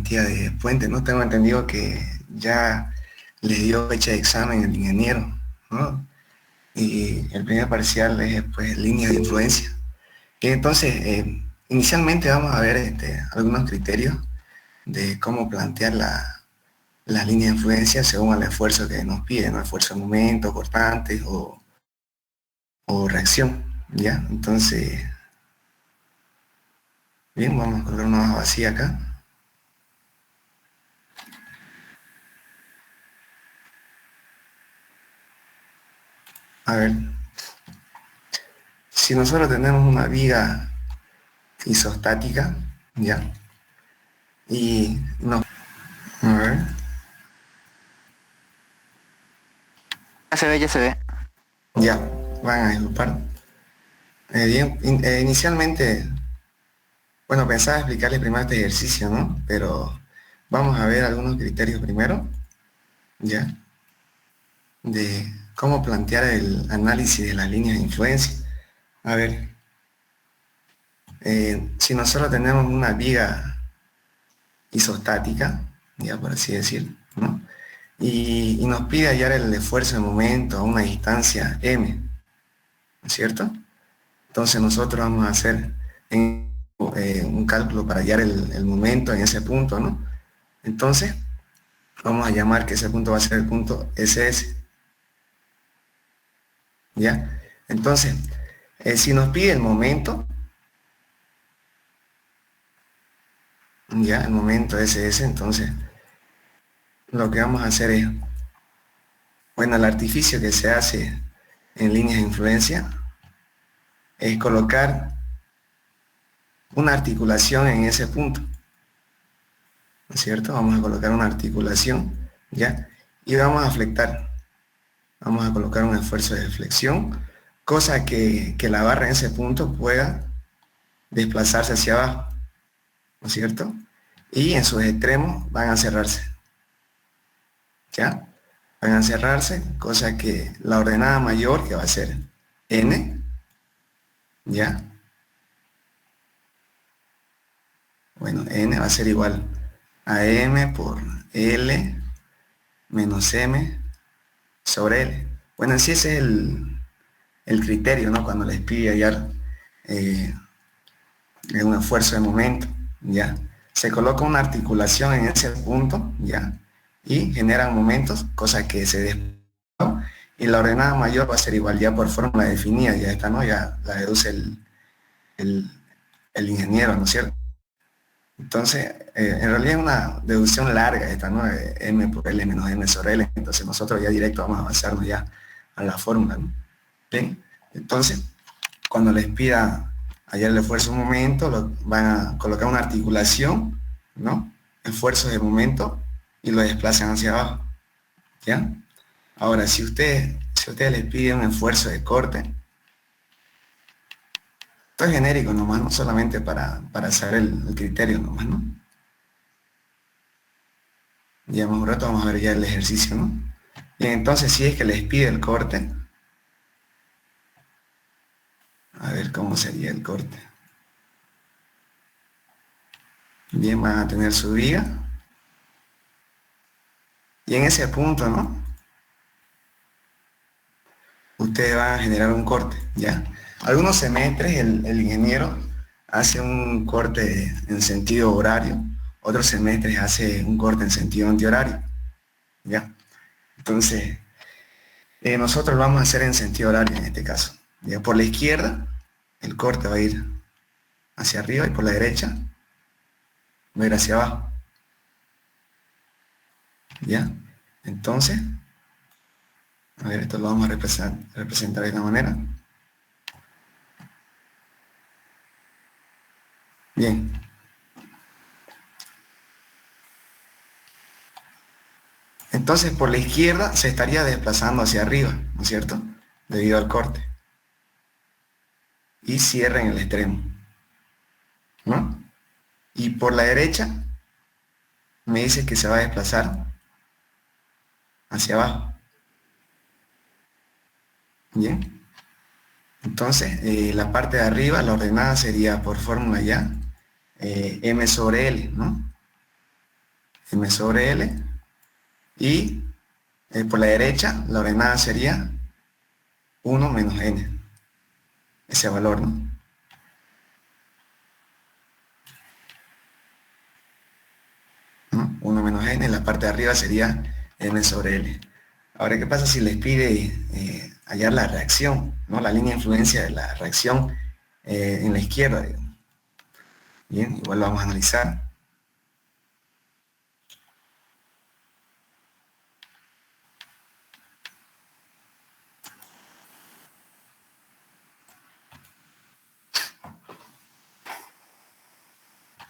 garantía de puente, ¿no? Tengo entendido que ya le dio fecha de examen el ingeniero, ¿no? Y el primer parcial es, pues, línea de influencia. Y entonces, inicialmente vamos a ver algunos criterios de cómo plantear la línea de influencia según el esfuerzo que nos pide, ¿no? Esfuerzo de momento, cortantes o reacción, ¿ya? Entonces, bien, vamos a colocar una hoja vacía acá. A ver, si nosotros tenemos una viga isostática, ¿ya? Y no, a ver, Ya se ve. ya, van a disculpar. Bien, inicialmente, bueno, pensaba explicarles primero este ejercicio, ¿no? Pero vamos a ver algunos criterios primero, ¿ya? De cómo plantear el análisis de las líneas de influencia. A ver, si nosotros tenemos una viga isostática, ya por así decir, ¿no? Y nos pide hallar el esfuerzo de momento a una distancia m, ¿no es cierto? Entonces nosotros vamos a hacer un cálculo para hallar el momento en ese punto, ¿no? Entonces vamos a llamar que ese punto va a ser el punto SS, ¿ya? Entonces, si nos pide el momento, ya, el momento SS, entonces lo que vamos a hacer es, bueno, el artificio que se hace en líneas de influencia es colocar una articulación en ese punto, ¿no es cierto? Vamos a colocar una articulación, ¿ya? Y vamos a flectar, vamos a colocar un esfuerzo de flexión, cosa que la barra en ese punto pueda desplazarse hacia abajo, ¿no es cierto? Y en sus extremos van a cerrarse, ¿ya? Van a cerrarse, cosa que la ordenada mayor, que va a ser n, ¿ya? Bueno, n va a ser igual a m por l menos m sobre l. Bueno, así ese es el criterio, ¿no? Cuando les pide hallar un esfuerzo de momento, ¿ya? Se coloca una articulación en ese punto, ¿ya? Y generan momentos, cosa que se desplazan, y la ordenada mayor va a ser igual ya por fórmula definida, ya esta, ¿no? Ya la deduce el ingeniero, ¿no es cierto? Entonces, en realidad es una deducción larga esta, ¿no? M por L menos M sobre L, entonces nosotros ya directo vamos a avanzarnos ya a la fórmula, ¿no? Bien, entonces, cuando les pida hallar el esfuerzo de momento, van a colocar una articulación, ¿no? Esfuerzos de momento y lo desplazan hacia abajo, ¿ya? Ahora, si ustedes les piden un esfuerzo de corte, esto es genérico nomás, no solamente para saber el criterio nomás, ¿no? Ya más un rato vamos a ver ya el ejercicio, ¿no? Bien, entonces si es que les pide el corte, a ver cómo sería el corte. Bien, van a tener su viga. Y en ese punto, ¿no? Ustedes van a generar un corte, ¿ya? Algunos semestres el ingeniero hace un corte en sentido horario, otros semestres hace un corte en sentido antihorario, ¿ya? Entonces, nosotros lo vamos a hacer en sentido horario en este caso, ¿ya? Por la izquierda, el corte va a ir hacia arriba y por la derecha va a ir hacia abajo, ¿ya? Entonces, a ver, esto lo vamos a representar de esta manera. Bien. Entonces, por la izquierda se estaría desplazando hacia arriba, ¿no es cierto? Debido al corte. Y cierra en el extremo, ¿no? Y por la derecha me dice que se va a desplazar hacia abajo. Bien. Entonces, la parte de arriba, la ordenada sería por fórmula ya, m sobre l, ¿no? M sobre L, y por la derecha la ordenada sería 1 menos N, ese valor, ¿no? ¿No? 1 menos N, en la parte de arriba sería M sobre L. Ahora, ¿qué pasa si les pide hallar la reacción, ¿no? La línea de influencia de la reacción en la izquierda, digamos? Bien, igual lo vamos a analizar.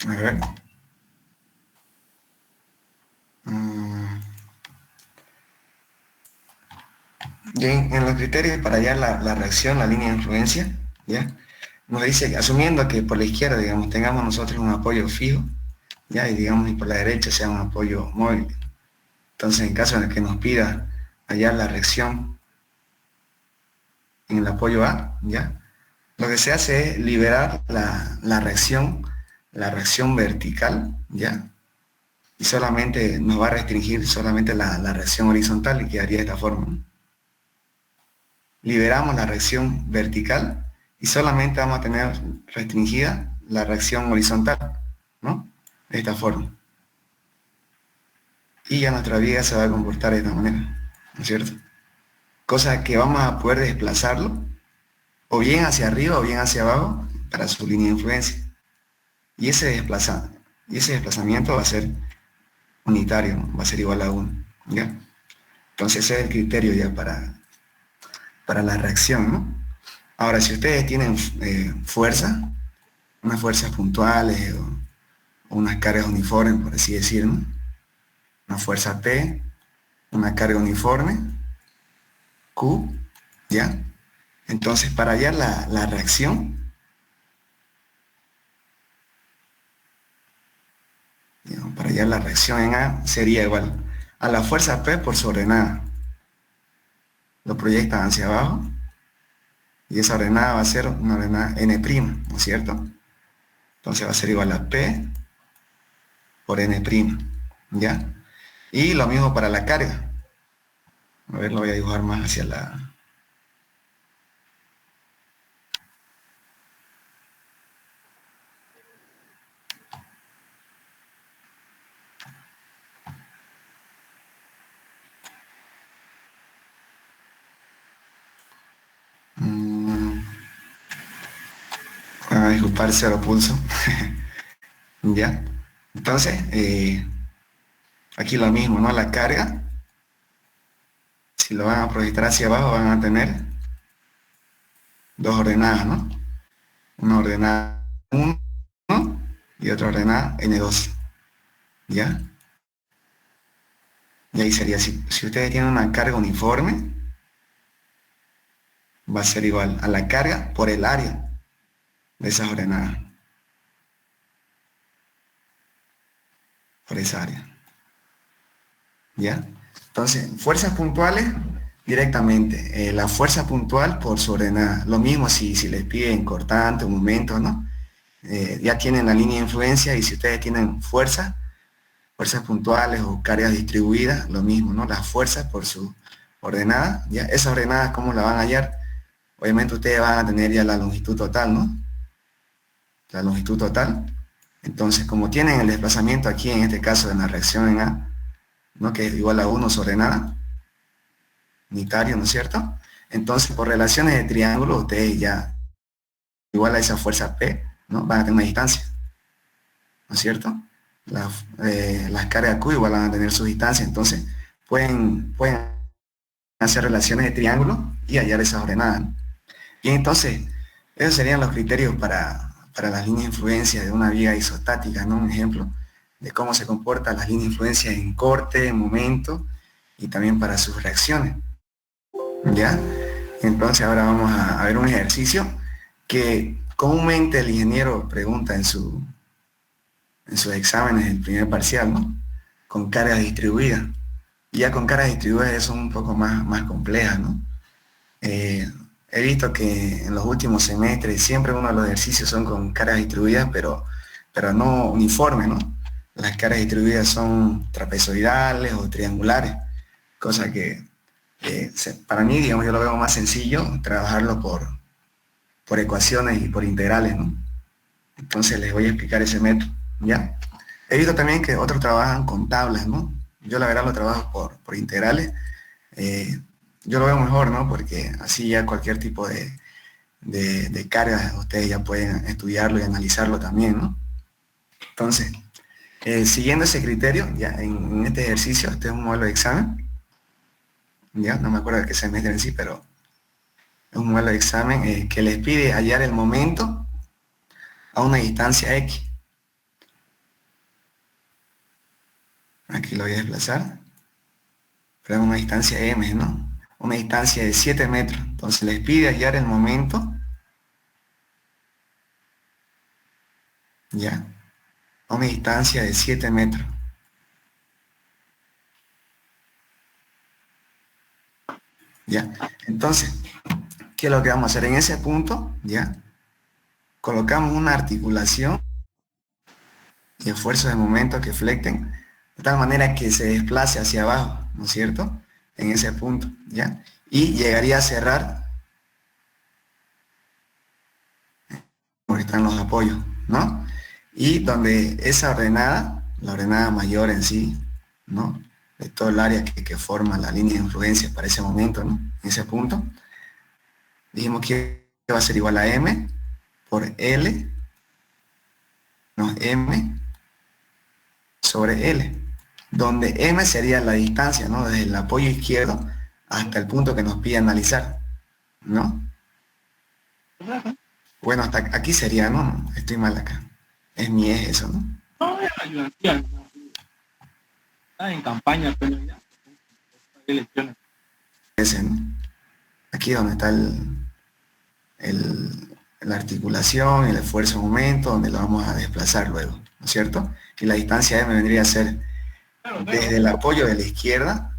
A ver. Bien, en los criterios para hallar la reacción, la línea de influencia, ¿ya? Nos dice, asumiendo que por la izquierda, digamos, tengamos nosotros un apoyo fijo, ¿ya? Y digamos, y por la derecha sea un apoyo móvil. Entonces, en caso de que nos pida hallar la reacción en el apoyo A, ¿ya? Lo que se hace es liberar la reacción vertical, ¿ya? Y solamente nos va a restringir solamente la reacción horizontal y quedaría de esta forma, ¿no? Liberamos la reacción vertical y solamente vamos a tener restringida la reacción horizontal, ¿no? De esta forma. Y ya nuestra viga se va a comportar de esta manera, ¿no es cierto? Cosa que vamos a poder desplazarlo o bien hacia arriba o bien hacia abajo para su línea de influencia. Y ese desplazamiento va a ser unitario, ¿no? Va a ser igual a 1, ¿ya? Entonces ese es el criterio ya para la reacción, ¿no? Ahora, si ustedes tienen unas fuerzas puntuales o unas cargas uniformes, por así decirlo, una fuerza P, una carga uniforme, Q, ¿ya? Entonces, para hallar la reacción, digamos, para hallar la reacción en A sería igual a la fuerza P por su ordenada. Lo proyectan hacia abajo y esa ordenada va a ser una ordenada N', ¿no es cierto? Entonces va a ser igual a P por N', ¿ya? Y lo mismo para la carga. A ver, lo voy a dibujar más hacia la... a disculpar, cero pulso. ¿Ya? Entonces, aquí lo mismo, ¿no? La carga, si lo van a proyectar hacia abajo, van a tener dos ordenadas, ¿no? Una ordenada 1 y otra ordenada N2, ¿ya? Y ahí sería, si ustedes tienen una carga uniforme, va a ser igual a la carga por el área de esas ordenadas, por esa área, ¿ya? Entonces, fuerzas puntuales, directamente, la fuerza puntual por su ordenada. Lo mismo si les piden cortante o momento, ¿no? Ya tienen la línea de influencia y si ustedes tienen fuerzas puntuales o cargas distribuidas, lo mismo, ¿no? Las fuerzas por su ordenada, ¿ya? Esas ordenadas, ¿cómo la van a hallar? Obviamente ustedes van a tener ya la longitud total, ¿no? La longitud total. Entonces, como tienen el desplazamiento aquí, en este caso, en la reacción en A, ¿no? Que es igual a 1 sobre nada, unitario, ¿no es cierto? Entonces, por relaciones de triángulo, ustedes ya, igual a esa fuerza P, ¿no? Van a tener una distancia, ¿no es cierto? Las cargas Q igual van a tener su distancia, entonces pueden hacer relaciones de triángulo y hallar esas ordenadas, ¿no? Y entonces, esos serían los criterios para las líneas de influencia de una viga isostática, ¿no? Un ejemplo de cómo se comportan las líneas de influencia en corte, en momento y también para sus reacciones, ¿ya? Entonces ahora vamos a ver un ejercicio que comúnmente el ingeniero pregunta en sus exámenes del primer parcial, ¿no? Con cargas distribuidas. Y ya con cargas distribuidas son un poco más complejas, ¿no? He visto que en los últimos semestres siempre uno de los ejercicios son con cargas distribuidas, pero no uniformes, ¿no? las caras distribuidas son trapezoidales o triangulares, cosa que para mí, digamos, yo lo veo más sencillo trabajarlo por ecuaciones y por integrales, ¿no? Entonces les voy a explicar ese método, ¿ya? He visto también que otros trabajan con tablas, ¿no? Yo la verdad lo trabajo por integrales. Yo lo veo mejor, ¿no? Porque así ya cualquier tipo de cargas ustedes ya pueden estudiarlo y analizarlo también, ¿no? Entonces, siguiendo ese criterio, ya en este ejercicio, este es un modelo de examen, ya no me acuerdo de qué semestre en sí, pero es un modelo de examen que les pide hallar el momento a una distancia X. Aquí lo voy a desplazar, pero a una distancia M, ¿no? Una distancia de 7 metros. Entonces les pide hallar el momento, ya, a una distancia de 7 metros. Ya, entonces, ¿qué es lo que vamos a hacer? En ese punto, ya, colocamos una articulación y esfuerzos de momento que flecten, de tal manera que se desplace hacia abajo, ¿no es cierto? En ese punto, ¿ya? Y llegaría a cerrar, porque están los apoyos, ¿no? Y donde esa ordenada, la ordenada mayor en sí, ¿no? De todo el área que forma la línea de influencia para ese momento, ¿no? En ese punto, dijimos que va a ser igual a M por L, no, M sobre L, donde M sería la distancia, ¿no? Desde el apoyo izquierdo hasta el punto que nos pide analizar, ¿no? Bueno, hasta aquí sería, ¿no? Estoy mal acá. Es mi eje eso, ¿no? No, es ayudancia. Está en campaña, pero ya. Elecciones. Ese, ¿no? Aquí donde está la articulación, el esfuerzo momento, donde lo vamos a desplazar luego, ¿no es cierto? Y la distancia M vendría a ser desde el apoyo de la izquierda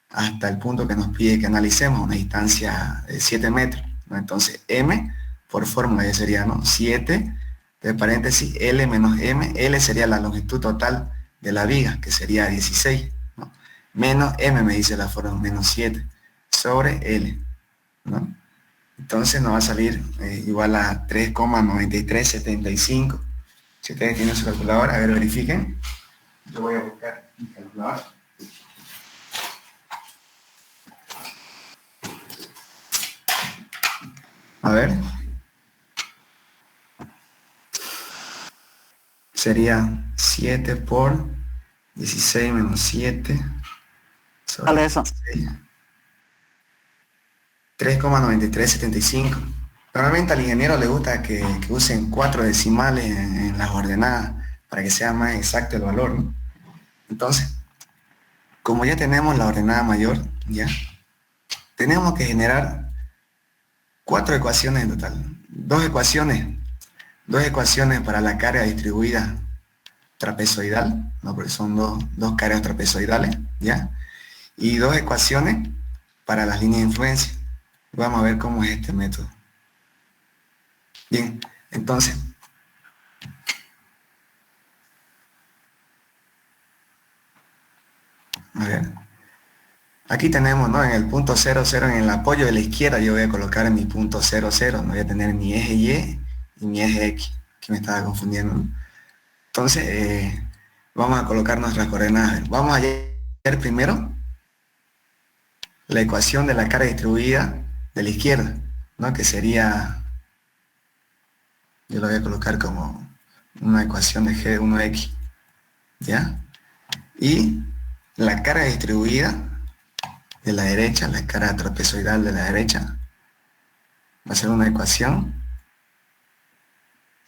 hasta el punto que nos pide que analicemos, una distancia de 7 metros, ¿no? Entonces M, por fórmula ya sería, ¿no? 7, de paréntesis, L menos M, L sería la longitud total de la viga, que sería 16, ¿no? Menos M me dice la fórmula, menos 7, sobre L, ¿no? Entonces nos va a salir igual a 3,9375. Si ustedes tienen su calculadora, a ver, verifiquen. Yo voy a buscar mi calculadora. A ver. Sería 7 por 16 menos 7 sobre Vale eso. 3,9375. Normalmente al ingeniero le gusta que usen 4 decimales en las ordenadas para que sea más exacto el valor, ¿no? Entonces, como ya tenemos la ordenada mayor, ya, tenemos que generar 4 ecuaciones en total. Dos ecuaciones para la carga distribuida trapezoidal, ¿no? Porque son dos cargas trapezoidales, ¿ya? Y 2 ecuaciones para las líneas de influencia. Vamos a ver cómo es este método. Bien, entonces, a ver, aquí tenemos, ¿no? En el punto 0, 0, en el apoyo de la izquierda, yo voy a colocar en mi punto 0, 0, no voy a tener mi eje Y y mi eje X, que me estaba confundiendo, ¿no? Entonces, vamos a colocar nuestras coordenadas. Vamos a hallar primero la ecuación de la carga distribuida de la izquierda, ¿no? Que sería, yo lo voy a colocar como una ecuación de G de 1X, ¿ya? Y la carga distribuida de la derecha, la carga trapezoidal de la derecha, va a ser una ecuación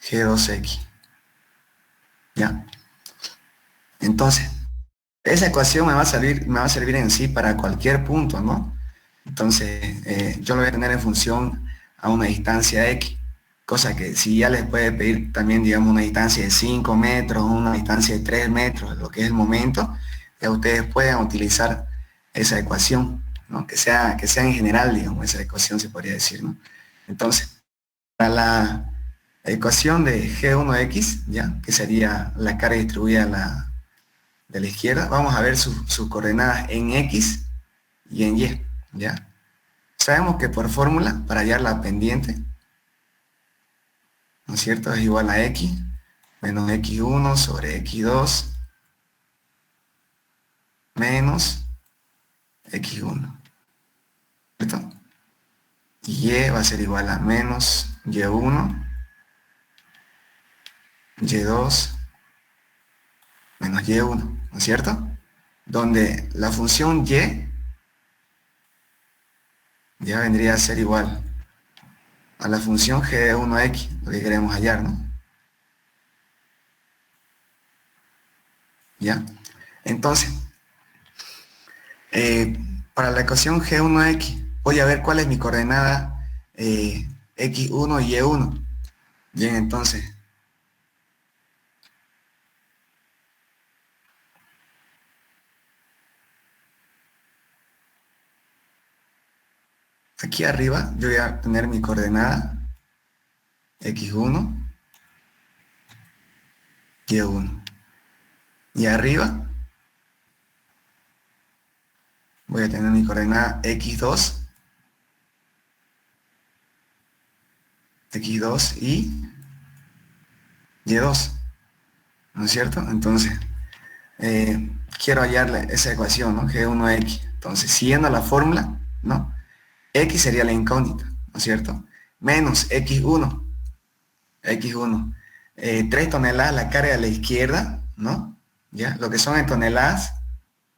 G2X, ¿ya? Entonces, esa ecuación me va a servir en sí para cualquier punto, ¿no? Entonces, yo lo voy a tener en función a una distancia X, cosa que si ya les puede pedir también, digamos, una distancia de 5 metros, una distancia de 3 metros, lo que es el momento, ya ustedes puedan utilizar esa ecuación, ¿no? Que sea en general, digamos, esa ecuación se podría decir, ¿no? Entonces, para ecuación de G1X, ¿ya? Que sería la carga distribuida de la izquierda. Vamos a ver sus coordenadas en X y en Y, ¿ya? Sabemos que por fórmula, para hallar la pendiente, ¿no es cierto? Es igual a X menos X1 sobre X2 menos X1, ¿cierto? Y Y va a ser igual a menos Y1, Y2 menos Y1, ¿no es cierto? Donde la función Y ya vendría a ser igual a la función G de 1X, lo que queremos hallar, ¿no? ¿Ya? Entonces, para la ecuación G1X, voy a ver cuál es mi coordenada X1 y Y1. Bien, entonces, aquí arriba yo voy a tener mi coordenada X1, Y1. Y arriba voy a tener mi coordenada X2 y Y2, ¿no es cierto? Entonces, quiero hallarle esa ecuación, ¿no? G1X. Entonces, siguiendo la fórmula, ¿no? X sería la incógnita, ¿no es cierto? Menos X1, 3 toneladas la carga a la izquierda, ¿no? ¿Ya? Lo que son en toneladas,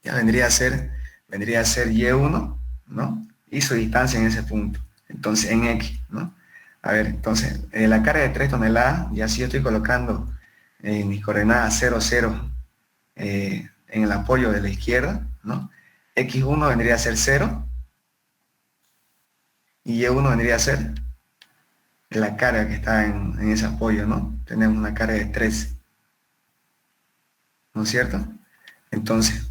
ya vendría a ser Y1, ¿no? Y su distancia en ese punto, entonces en X, ¿no? A ver, entonces, la carga de 3 toneladas, ya si yo estoy colocando mis coordenadas 0, 0 en el apoyo de la izquierda, ¿no? X1 vendría a ser 0 y Y1 vendría a ser la carga que está en ese apoyo, ¿no? Tenemos una carga de 3, ¿no es cierto? Entonces,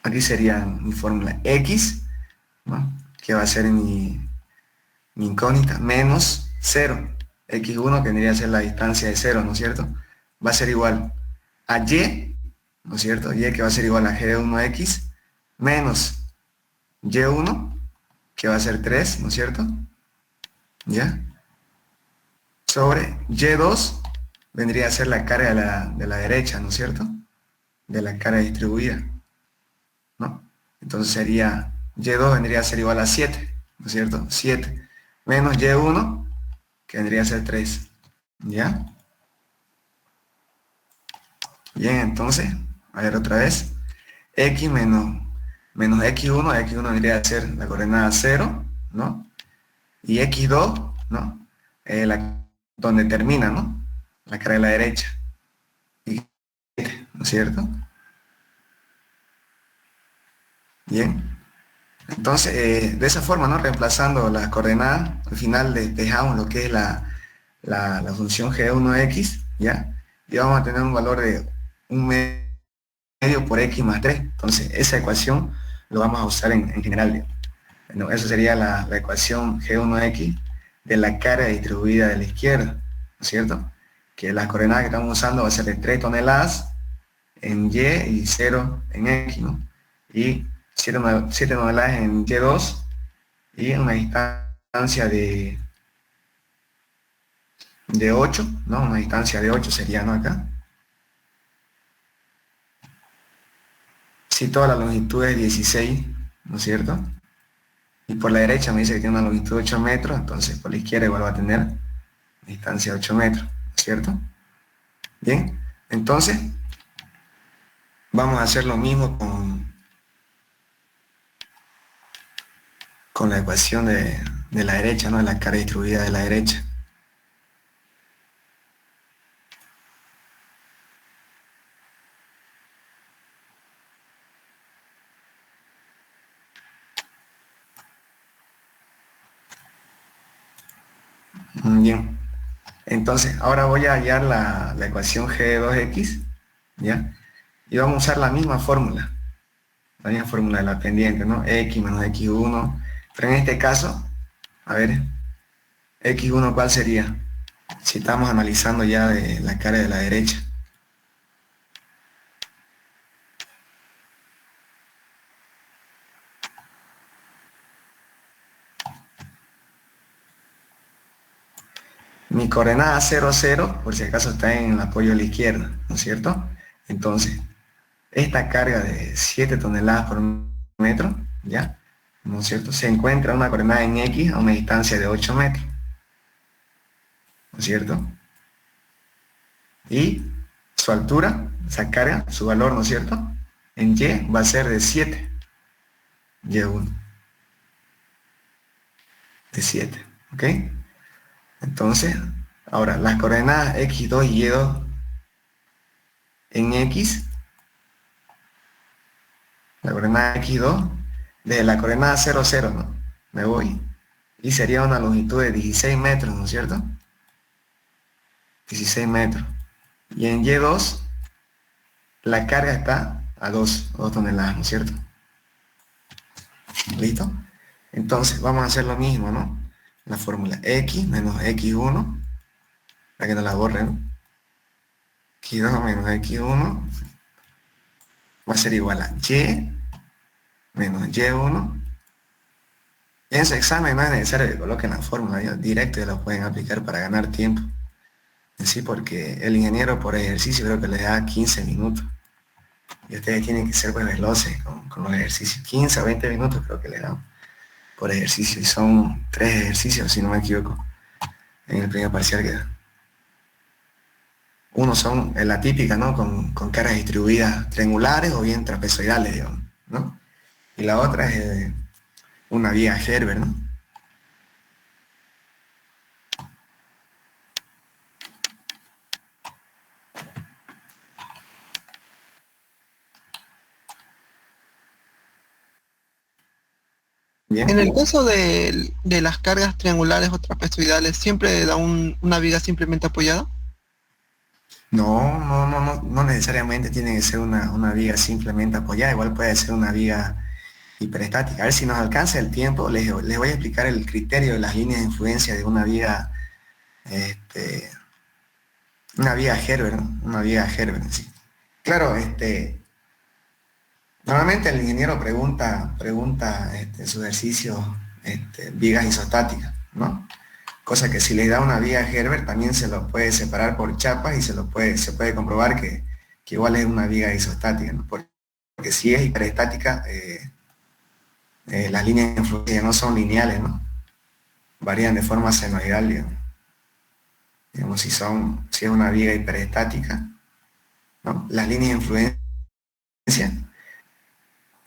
aquí sería mi fórmula X, ¿no? Que va a ser mi incógnita, menos 0. X1 que vendría a ser la distancia de 0, ¿no es cierto? Va a ser igual a Y, ¿no es cierto? Y que va a ser igual a G1X menos Y1, que va a ser 3, ¿no es cierto? ¿Ya? Sobre Y2 vendría a ser la carga de la derecha, ¿no es cierto? De la carga distribuida, ¿no? Entonces sería, Y2 vendría a ser igual a 7, ¿no es cierto? 7 menos Y1, que vendría a ser 3, ¿ya? Bien, entonces, a ver otra vez, X menos X1, X1 vendría a ser la coordenada 0, ¿no? Y X2, ¿no? Donde termina, ¿no? La carga de la derecha, y 7, ¿no es cierto? Bien, entonces, de esa forma, ¿no? Reemplazando las coordenadas, al final dejamos lo que es la función G1X, ¿ya? Y vamos a tener un valor de 1 medio por X más 3. Entonces, esa ecuación lo vamos a usar en general. Bueno, esa sería la ecuación G1X de la carga distribuida de la izquierda, ¿no es cierto? Que las coordenadas que estamos usando va a ser de 3 toneladas en Y y 0 en X, ¿no? Y 7 toneladas en Y2 y una distancia de 8, ¿no? Una distancia de 8 sería, ¿no? Acá. Si toda la longitud es 16, ¿no es cierto? Y por la derecha me dice que tiene una longitud de 8 metros, entonces por la izquierda igual va a tener distancia de 8 metros, ¿no es cierto? Bien, entonces vamos a hacer lo mismo con la ecuación de la derecha, ¿no? De la carga distribuida de la derecha. Bien, entonces ahora voy a hallar la ecuación G de 2X, ¿ya? Y vamos a usar la misma fórmula de la pendiente, ¿no? X menos X1, pero en este caso, a ver, X1 ¿cuál sería? Si estamos analizando ya de la carga de la derecha. Mi coordenada 0, 0, por si acaso está en el apoyo a la izquierda, ¿no es cierto? Entonces, esta carga de 7 toneladas por metro, ¿ya? ¿No es cierto? Se encuentra una coordenada en X a una distancia de 8 metros, ¿no es cierto? Y su altura, esa carga, su valor, ¿no es cierto? En Y va a ser de 7, Y1, de 7, ¿ok? Entonces, ahora, las coordenadas X2 y Y2 en X, la coordenada X2, desde la coordenada 0, 0, ¿no? Me voy. Y sería una longitud de 16 metros, ¿no es cierto? 16 metros. Y en Y2, la carga está a 2 toneladas, ¿no es cierto? ¿Listo? Entonces, vamos a hacer lo mismo, ¿no? La fórmula X menos X1, para que no la borren, ¿no? X2 menos X1 va a ser igual a Y menos Y1. En su examen no es necesario que coloquen la fórmula, directo ya lo pueden aplicar para ganar tiempo. Sí, porque el ingeniero por ejercicio creo que les da 15 minutos. Y ustedes tienen que ser pues veloces con los ejercicios. 15 a 20 minutos creo que les dan por ejercicio. Y son 3 ejercicios, si no me equivoco, en el primer parcial que da. Uno son la típica, ¿no? Con caras distribuidas triangulares o bien trapezoidales, digamos, ¿no? Y la otra es una vía Herbert, ¿no? En el Bien. caso de las cargas triangulares o trapezoidales, ¿siempre da una viga simplemente apoyada? No necesariamente tiene que ser una viga simplemente apoyada, igual puede ser una viga hiperestática. A ver si nos alcanza el tiempo, les voy a explicar el criterio de las líneas de influencia de este, una viga Herbert, ¿no? Una viga Herbert, sí. Claro, normalmente el ingeniero pregunta su ejercicio, vigas isostáticas, ¿no? Cosa que si le da una viga Herbert también se lo puede separar por chapas y se puede comprobar que igual es una viga isostática, ¿no? Porque si es hiperestática, las líneas de influencia no son lineales, ¿no? Varían de forma senoidal, digamos. Digamos, si es una viga hiperestática, ¿no? Las líneas de influencia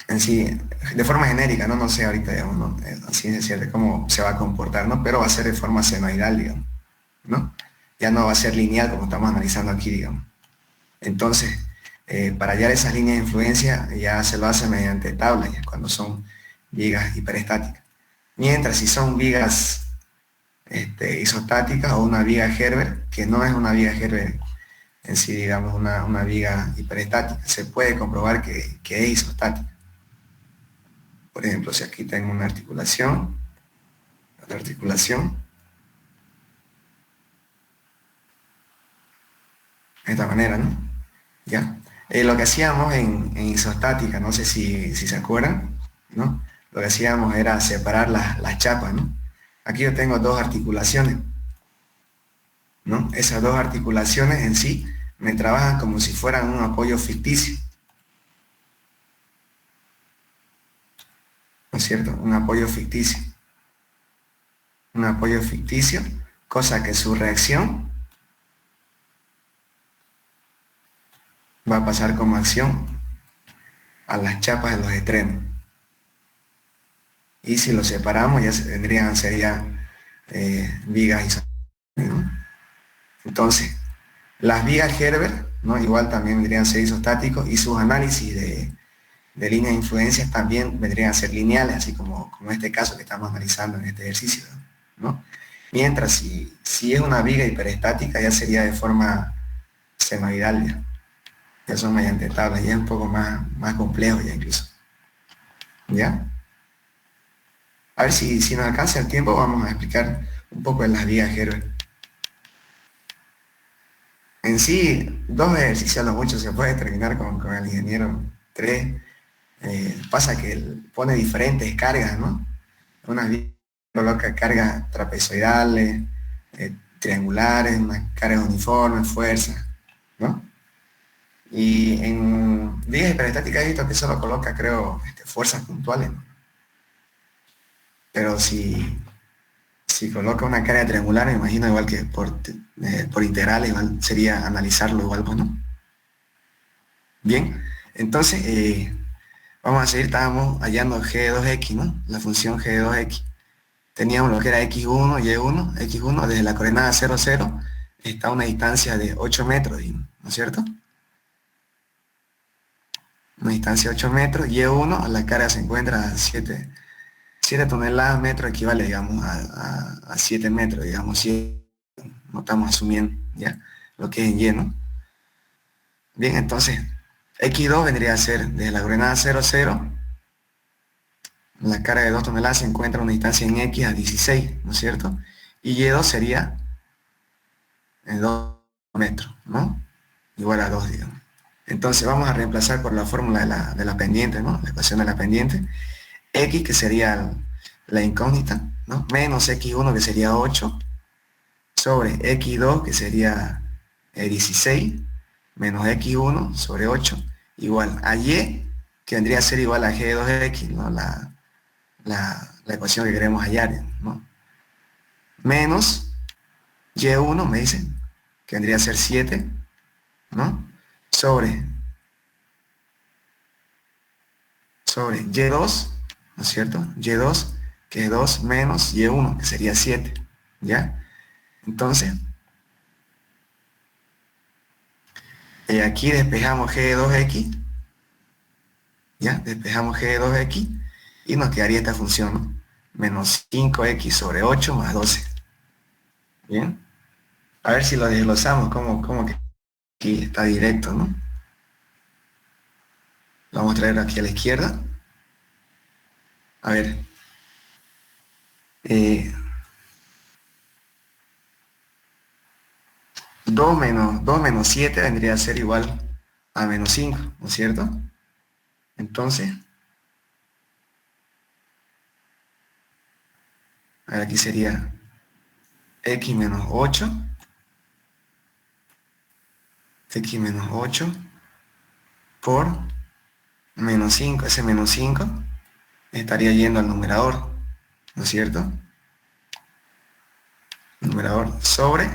en sí, de forma genérica, ¿no? No sé ahorita, digamos, ¿no? Así es cierto cómo se va a comportar, ¿no? Pero va a ser de forma senoidal, digamos, ¿no? Ya no va a ser lineal como estamos analizando aquí, digamos. Entonces, para hallar esas líneas de influencia ya se lo hace mediante tablas, ya, cuando son vigas hiperestáticas. Mientras si son vigas isostáticas o una viga Herbert, que no es una viga Herbert en sí, digamos, una viga hiperestática, se puede comprobar que es isostática. Por ejemplo, si aquí tengo una articulación, otra articulación, de esta manera, ¿no? ¿Ya? Lo que hacíamos en isostática, no sé si se acuerdan, ¿no? Lo que hacíamos era separar las chapas, ¿no? Aquí yo tengo dos articulaciones, ¿no? Esas dos articulaciones en sí me trabajan como si fueran un apoyo ficticio, ¿no es cierto? Un apoyo ficticio. Un apoyo ficticio, cosa que su reacción va a pasar como acción a las chapas de los extremos. Y si los separamos ya vendrían a ser ya vigas isostáticas, ¿no? Entonces, las vigas Herbert, ¿no? Igual también vendrían a ser isostáticos y sus análisis de líneas de influencias también vendrían a ser lineales, así como este caso que estamos analizando en este ejercicio, ¿no? Mientras si es una viga hiperestática ya sería de forma senoidal, ya son mediante tablas, ya es un poco más complejo ya incluso. ¿Ya? A ver si nos alcanza el tiempo, vamos a explicar un poco de las vigas Herbert. En sí, 2 ejercicios a lo mucho se puede terminar con el ingeniero. 3. Pasa que él pone diferentes cargas, ¿no? Unas coloca cargas trapezoidales, triangulares, unas cargas uniformes, fuerza, ¿no? Y en ligas hiperestáticas he visto que solo coloca, creo, fuerzas puntuales, ¿no? Pero si coloca una carga triangular, me imagino igual que por integral, igual sería analizarlo igual, pues, ¿no? Bien, entonces vamos a seguir, estábamos hallando G2X, ¿no? La función G2X. Teníamos lo que era X1, Y1, X1, desde la coordenada 0, 0, está a una distancia de 8 metros, ¿no es cierto? Una distancia de 8 metros, Y1, la carga se encuentra a 7 toneladas metro, equivale, digamos, a 7 metros, digamos, 7, no estamos asumiendo, ¿ya? Lo que es en Y, ¿no? Bien, entonces, X2 vendría a ser desde la coordenada 0, 0, la carga de 2 toneladas se encuentra a una distancia en X a 16, ¿no es cierto? Y Y2 sería en 2 metros, ¿no? Igual a 2, digamos. Entonces vamos a reemplazar por la fórmula de la pendiente, ¿no? La ecuación de la pendiente. X, que sería la incógnita, ¿no? Menos X1, que sería 8, sobre X2, que sería 16, menos X1 sobre 8, igual a Y, que vendría a ser igual a G2X, ¿no? La ecuación que queremos hallar, ¿no? Menos Y1, me dicen, que vendría a ser 7, ¿no? Sobre Y2, ¿no es cierto? Y2, que es 2 menos Y1, que sería 7, ¿ya? Entonces, aquí despejamos G2X, ¿ya? Despejamos G2X y nos quedaría esta función, ¿no? Menos 5X sobre 8 más 12. ¿Bien? A ver si lo desglosamos, como que aquí está directo, ¿no? Lo vamos a traer aquí a la izquierda. A ver. 2 menos 7 vendría a ser igual a menos 5, ¿no es cierto? Entonces, a ver, aquí sería X menos 8, X menos 8 por menos 5. Ese menos 5 estaría yendo al numerador, ¿no es cierto? Numerador sobre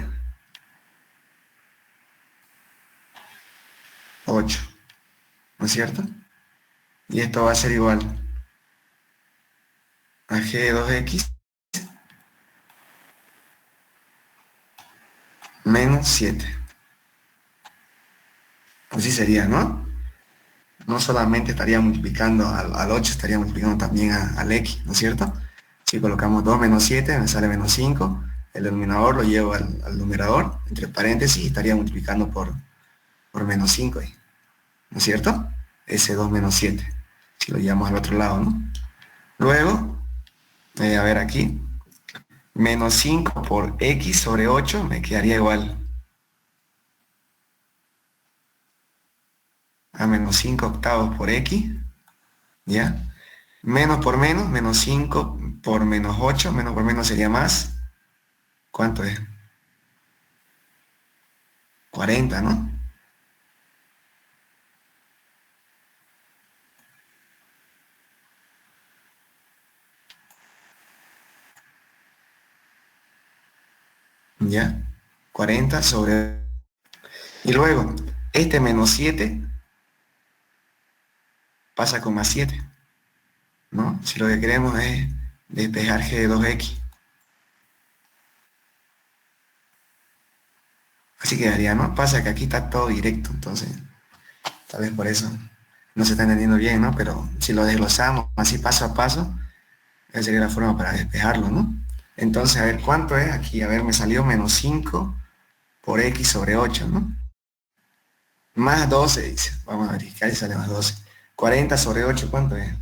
8, ¿no es cierto? Y esto va a ser igual a G2X menos 7. Así sería, ¿no? No solamente estaría multiplicando al 8, estaría multiplicando también al X, ¿no es cierto? Si colocamos 2 menos 7, me sale menos 5. El denominador lo llevo al numerador, entre paréntesis, y estaría multiplicando por menos 5, ¿no es cierto? Ese 2 menos 7, si lo llevamos al otro lado, ¿no? Luego, a ver aquí, menos 5 por X sobre 8 me quedaría igual a menos 5 octavos por X, ¿ya? Menos por menos, menos 5 por menos 8, menos por menos sería más. ¿Cuánto es? 40, ¿no? ¿Ya? 40 sobre... Y luego, este menos 7 pasa con más 7, ¿no? Si lo que queremos es despejar G de 2X. Así quedaría, ¿no? Pasa que aquí está todo directo, entonces, tal vez por eso no se está entendiendo bien, ¿no? Pero si lo desglosamos así paso a paso, esa sería la forma para despejarlo, ¿no? Entonces, a ver, ¿cuánto es? Aquí, a ver, me salió menos 5 por X sobre 8, ¿no? Más 12, dice. Vamos a verificar si sale más 12. 40 sobre 8, ¿cuánto es?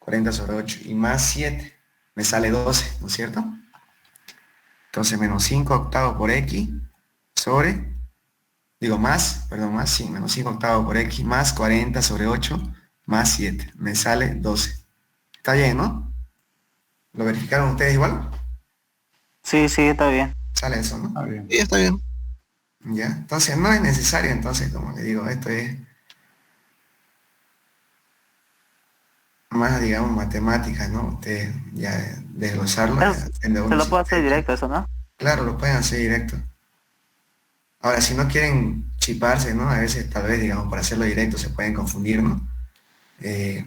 40 sobre 8. Y más 7, me sale 12, ¿no es cierto? Entonces, menos 5 octavos por X sobre, digo más, perdón, más, sí, menos 5 octavos por x más 40 sobre 8 más 7. Me sale 12. Está bien, ¿no? ¿Lo verificaron ustedes igual? Sí, sí, está bien. Sale eso, ¿no? Está bien. Sí, está bien. Ya, entonces no es necesario, entonces, como le digo, esto es más, digamos, matemáticas, ¿no? Usted ya desglosarlo, ya Es- aprende Se uno lo si puedo hacer quiere. directo eso, ¿no? Claro, lo pueden hacer directo. Ahora, si no quieren chiparse, ¿no? A veces, tal vez, digamos, para hacerlo directo se pueden confundir, ¿no? Eh,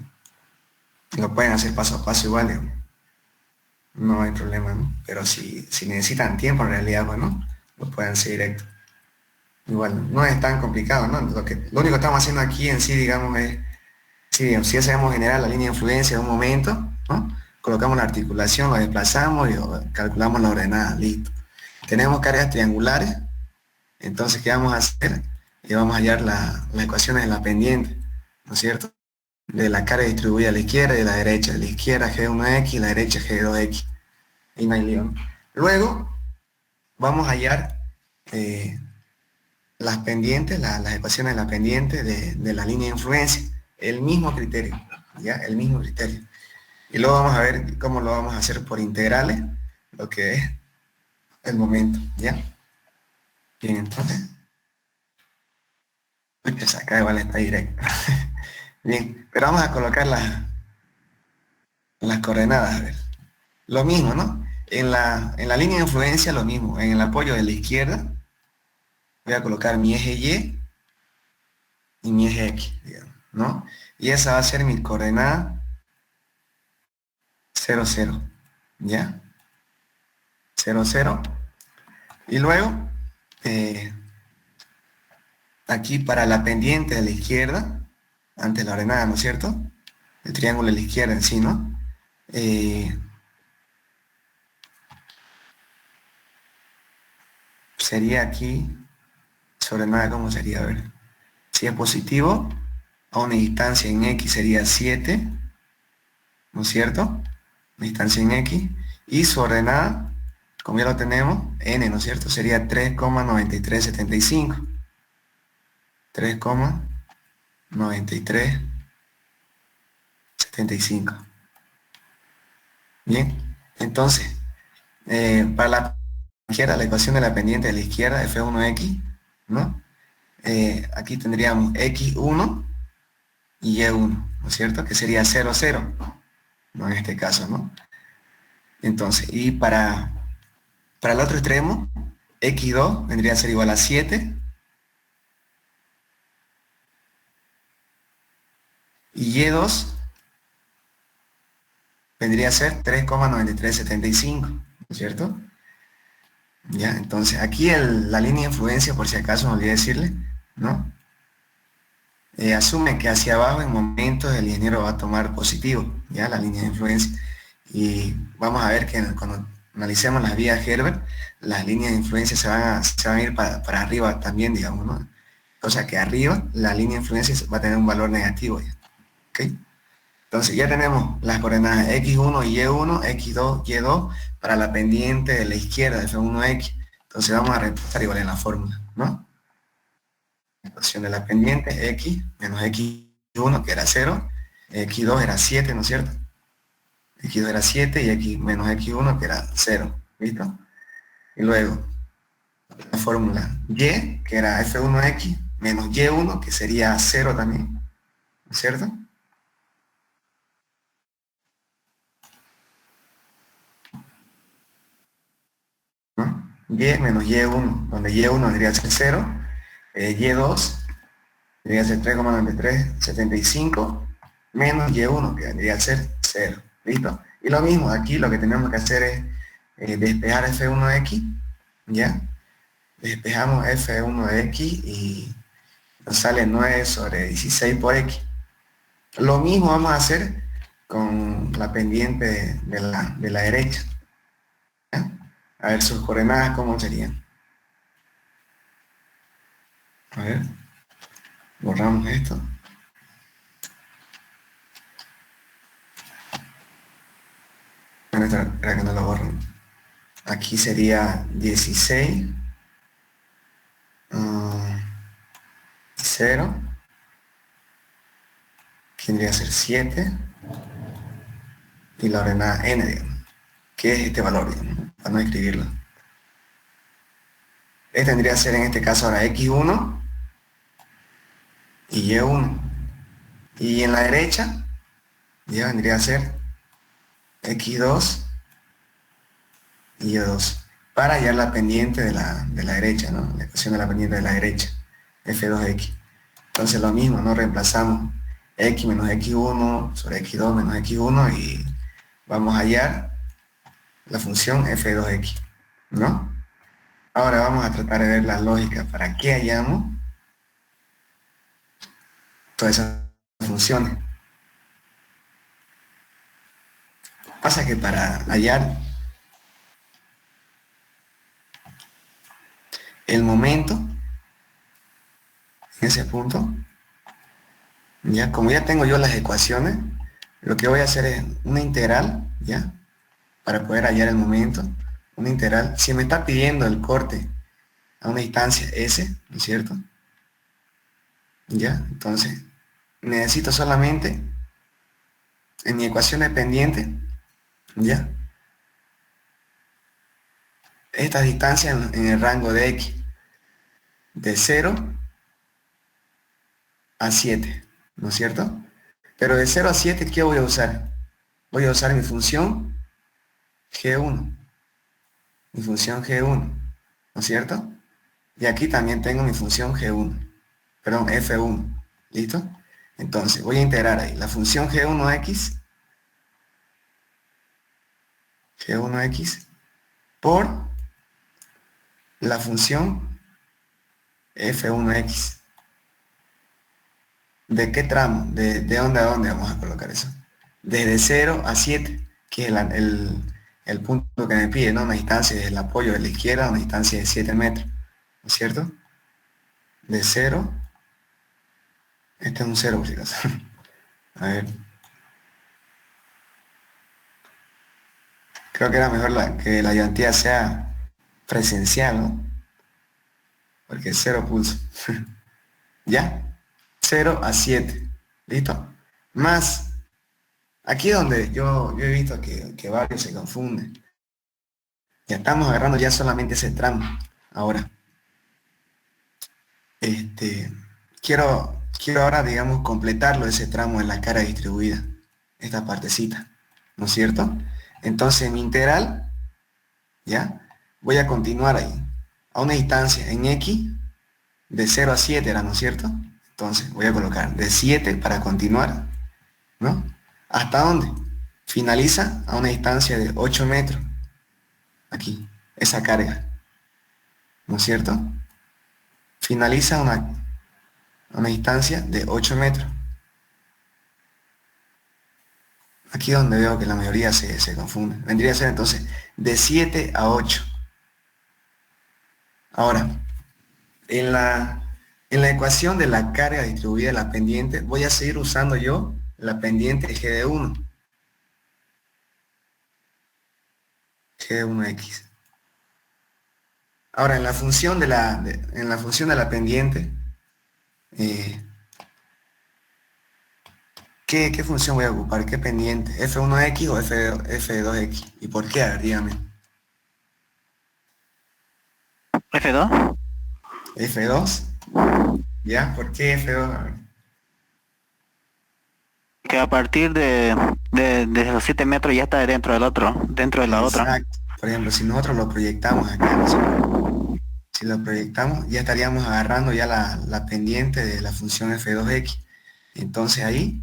lo pueden hacer paso a paso igual, digamos. No hay problema, ¿no? Pero si necesitan tiempo, en realidad, bueno, lo pueden hacer directo. Igual, no es tan complicado, ¿no? Lo único que estamos haciendo aquí en sí, digamos, es, sí, digamos, si ya sabemos generar la línea de influencia de un momento, ¿no? Colocamos la articulación, lo desplazamos y calculamos la ordenada, listo. Tenemos cargas triangulares, entonces, ¿qué vamos a hacer? Vamos a hallar las ecuaciones de la pendiente, ¿no es cierto? De la carga distribuida a la izquierda y de la derecha. De la izquierda G1X y la derecha G2X. Y no hay lío, ¿no? Luego, vamos a hallar las pendientes, las ecuaciones de la pendiente de la línea de influencia. El mismo criterio, ¿ya? El mismo criterio. Y luego vamos a ver cómo lo vamos a hacer por integrales, lo que es el momento, ¿ya? Bien, entonces, pues acá igual está directo. Bien, pero vamos a colocar las coordenadas, a ver. Lo mismo, ¿no? En la línea de influencia, lo mismo. En el apoyo de la izquierda, voy a colocar mi eje y mi eje X, digamos, ¿no? Y esa va a ser mi coordenada 0, 0, ¿ya? 0, 0. Y luego, eh, aquí para la pendiente de la izquierda, antes la ordenada, ¿no es cierto? El triángulo de la izquierda en sí, ¿no? Sería aquí, sobre nada, ¿cómo sería? A ver. Si es positivo, a una distancia en X sería 7, ¿no es cierto? Una distancia en X. Y su ordenada, como ya lo tenemos, N, ¿no es cierto? Sería 3,9375. 3,9375. Bien, entonces, para la izquierda, la ecuación de la pendiente de la izquierda, F1X, ¿no? Aquí tendríamos X1 y Y1, ¿no es cierto? Que sería 0, 0, ¿no? En este caso, ¿no? Entonces, y para el otro extremo, X2 vendría a ser igual a 7 y Y2 vendría a ser 3,9375, ¿no es cierto? Ya, entonces aquí la línea de influencia, por si acaso me olvidé decirle, ¿no? Asume que hacia abajo en momentos el ingeniero va a tomar positivo, ya la línea de influencia. Y vamos a ver que cuando analicemos las vías Herbert, las líneas de influencia se van a ir para arriba también, digamos, ¿no? O sea que arriba la línea de influencia va a tener un valor negativo ya, ¿ok? Entonces ya tenemos las coordenadas X1 y Y1, X2, Y2 para la pendiente de la izquierda de F1X. Entonces vamos a reemplazar igual en la fórmula, ¿no? La ecuación de la pendiente, X menos X1, que era 0, X2 era 7, ¿no es cierto? X2 era 7 y X menos X1, que era 0, ¿listo? Y luego la fórmula Y, que era F1X, menos Y1, que sería 0 también, ¿no es cierto? ¿No? Y menos Y1, donde Y1 vendría a ser 0, Y2 vendría a ser 3,9375 menos Y1, que vendría a ser 0, ¿listo? Y lo mismo, aquí lo que tenemos que hacer es despejar F1X, ¿ya? Despejamos F1X y nos sale 9 sobre 16 por X. Lo mismo vamos a hacer con la pendiente de la derecha, ¿ya? A ver sus coordenadas, ¿cómo serían? A ver, borramos esto. Bueno, espera que no lo borro. Aquí sería 16 0, que tendría que ser 7, y la ordenada n, digamos, que es este valor, digamos, para no escribirlo. Este tendría que ser en este caso ahora x1 y y1. Y en la derecha ya vendría a ser x2 y y2. Para hallar la pendiente de la derecha, ¿no? La ecuación de la pendiente de la derecha, f2x. Entonces lo mismo, ¿no? Reemplazamos x menos x1 sobre x2 menos x1 y vamos a hallar la función f2x, ¿no? Ahora vamos a tratar de ver la lógica para que hallamos todas esas funciones. Pasa que para hallar el momento en ese punto, ya como ya tengo yo las ecuaciones, lo que voy a hacer es una integral, ya, para poder hallar el momento, una integral. Si me está pidiendo el corte a una distancia s, ¿no es cierto? Ya, entonces necesito solamente en mi ecuación de pendiente, ya, esta distancia en el rango de x, de 0 a 7, ¿no es cierto? Pero de 0 a 7, ¿qué voy a usar? Voy a usar mi función g1, mi función g1, ¿no es cierto? Y aquí también tengo mi función g1, perdón, f1, ¿listo? Entonces voy a integrar ahí la función g1x por la función f1x. ¿De qué tramo? ¿De dónde a dónde vamos a colocar eso? Desde 0 a 7, que es el punto que me pide, ¿no? Una distancia desde el apoyo de la izquierda, una distancia de 7 metros, ¿no es cierto? De 0, este es un 0 por si acaso. A ver. Creo que era mejor que la ayudantía sea presencial, ¿no? Porque es 0 pulso. ¿Ya? 0 a 7. ¿Listo? Más, aquí donde yo he visto que varios se confunden. Ya estamos agarrando ya solamente ese tramo. Ahora, quiero ahora, digamos, completarlo ese tramo en la cara distribuida. Esta partecita. ¿No es cierto? Entonces mi integral, ¿ya? Voy a continuar ahí. A una distancia en x de 0 a 7 era, ¿no es cierto? Entonces voy a colocar de 7 para continuar, ¿no? ¿Hasta dónde? Finaliza a una distancia de 8 metros. Aquí, esa carga, ¿no es cierto? Finaliza a una distancia de 8 metros. Aquí donde veo que la mayoría se confunde. Vendría a ser entonces de 7 a 8. Ahora, en la ecuación de la carga distribuida de la pendiente, voy a seguir usando yo la pendiente g de 1. G de 1x. Ahora, en la función de la pendiente, ¿qué función voy a ocupar? ¿Qué pendiente? ¿F1x o F2x? ¿Y por qué? A ver, dígame. F2. ¿F2? ¿Ya? ¿Por qué F2? A ver. Que a partir de los 7 metros ya está dentro del otro, dentro de la otra. Exacto. Por ejemplo, si nosotros lo proyectamos acá, ¿no? Si lo proyectamos, ya estaríamos agarrando ya la pendiente de la función f2x. Entonces ahí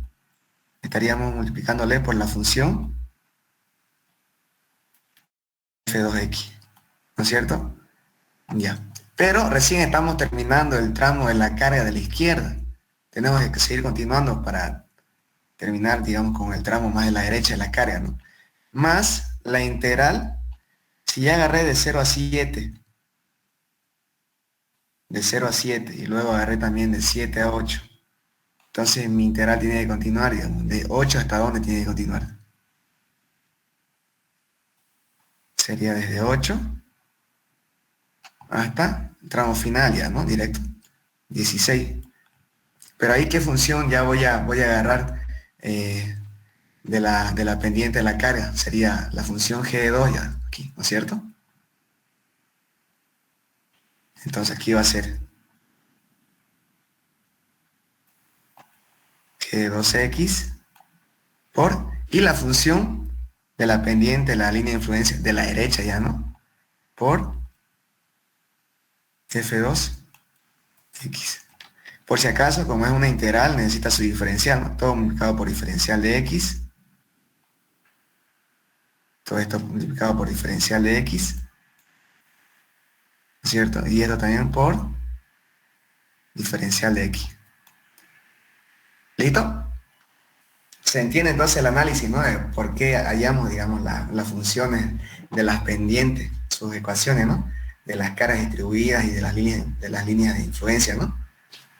estaríamos multiplicándole por la función f2x, ¿no es cierto? Ya. Pero recién estamos terminando el tramo de la carga de la izquierda. Tenemos que seguir continuando para terminar, digamos, con el tramo más de la derecha de la carga, ¿no? Más la integral, si ya agarré de 0 a 7, de 0 a 7, y luego agarré también de 7 a 8. Entonces mi integral tiene que continuar, digamos, de 8 hasta dónde tiene que continuar. Sería desde 8 hasta el tramo final ya, ¿no? Directo. 16. Pero ahí qué función ya voy a agarrar de la pendiente de la carga. Sería la función G2 ya aquí, ¿no es cierto? Entonces aquí va a ser G2X y la función de la pendiente, la línea de influencia de la derecha ya, ¿no? Por F2X. Por si acaso, como es una integral, necesita su diferencial, ¿no? Todo multiplicado por diferencial de X. Todo esto multiplicado por diferencial de X. ¿No es cierto? Y esto también por diferencial de X. ¿Listo? Se entiende entonces el análisis, ¿no? De por qué hallamos, digamos, las funciones de las pendientes, sus ecuaciones, ¿no? De las caras distribuidas y de las líneas de influencia, ¿no?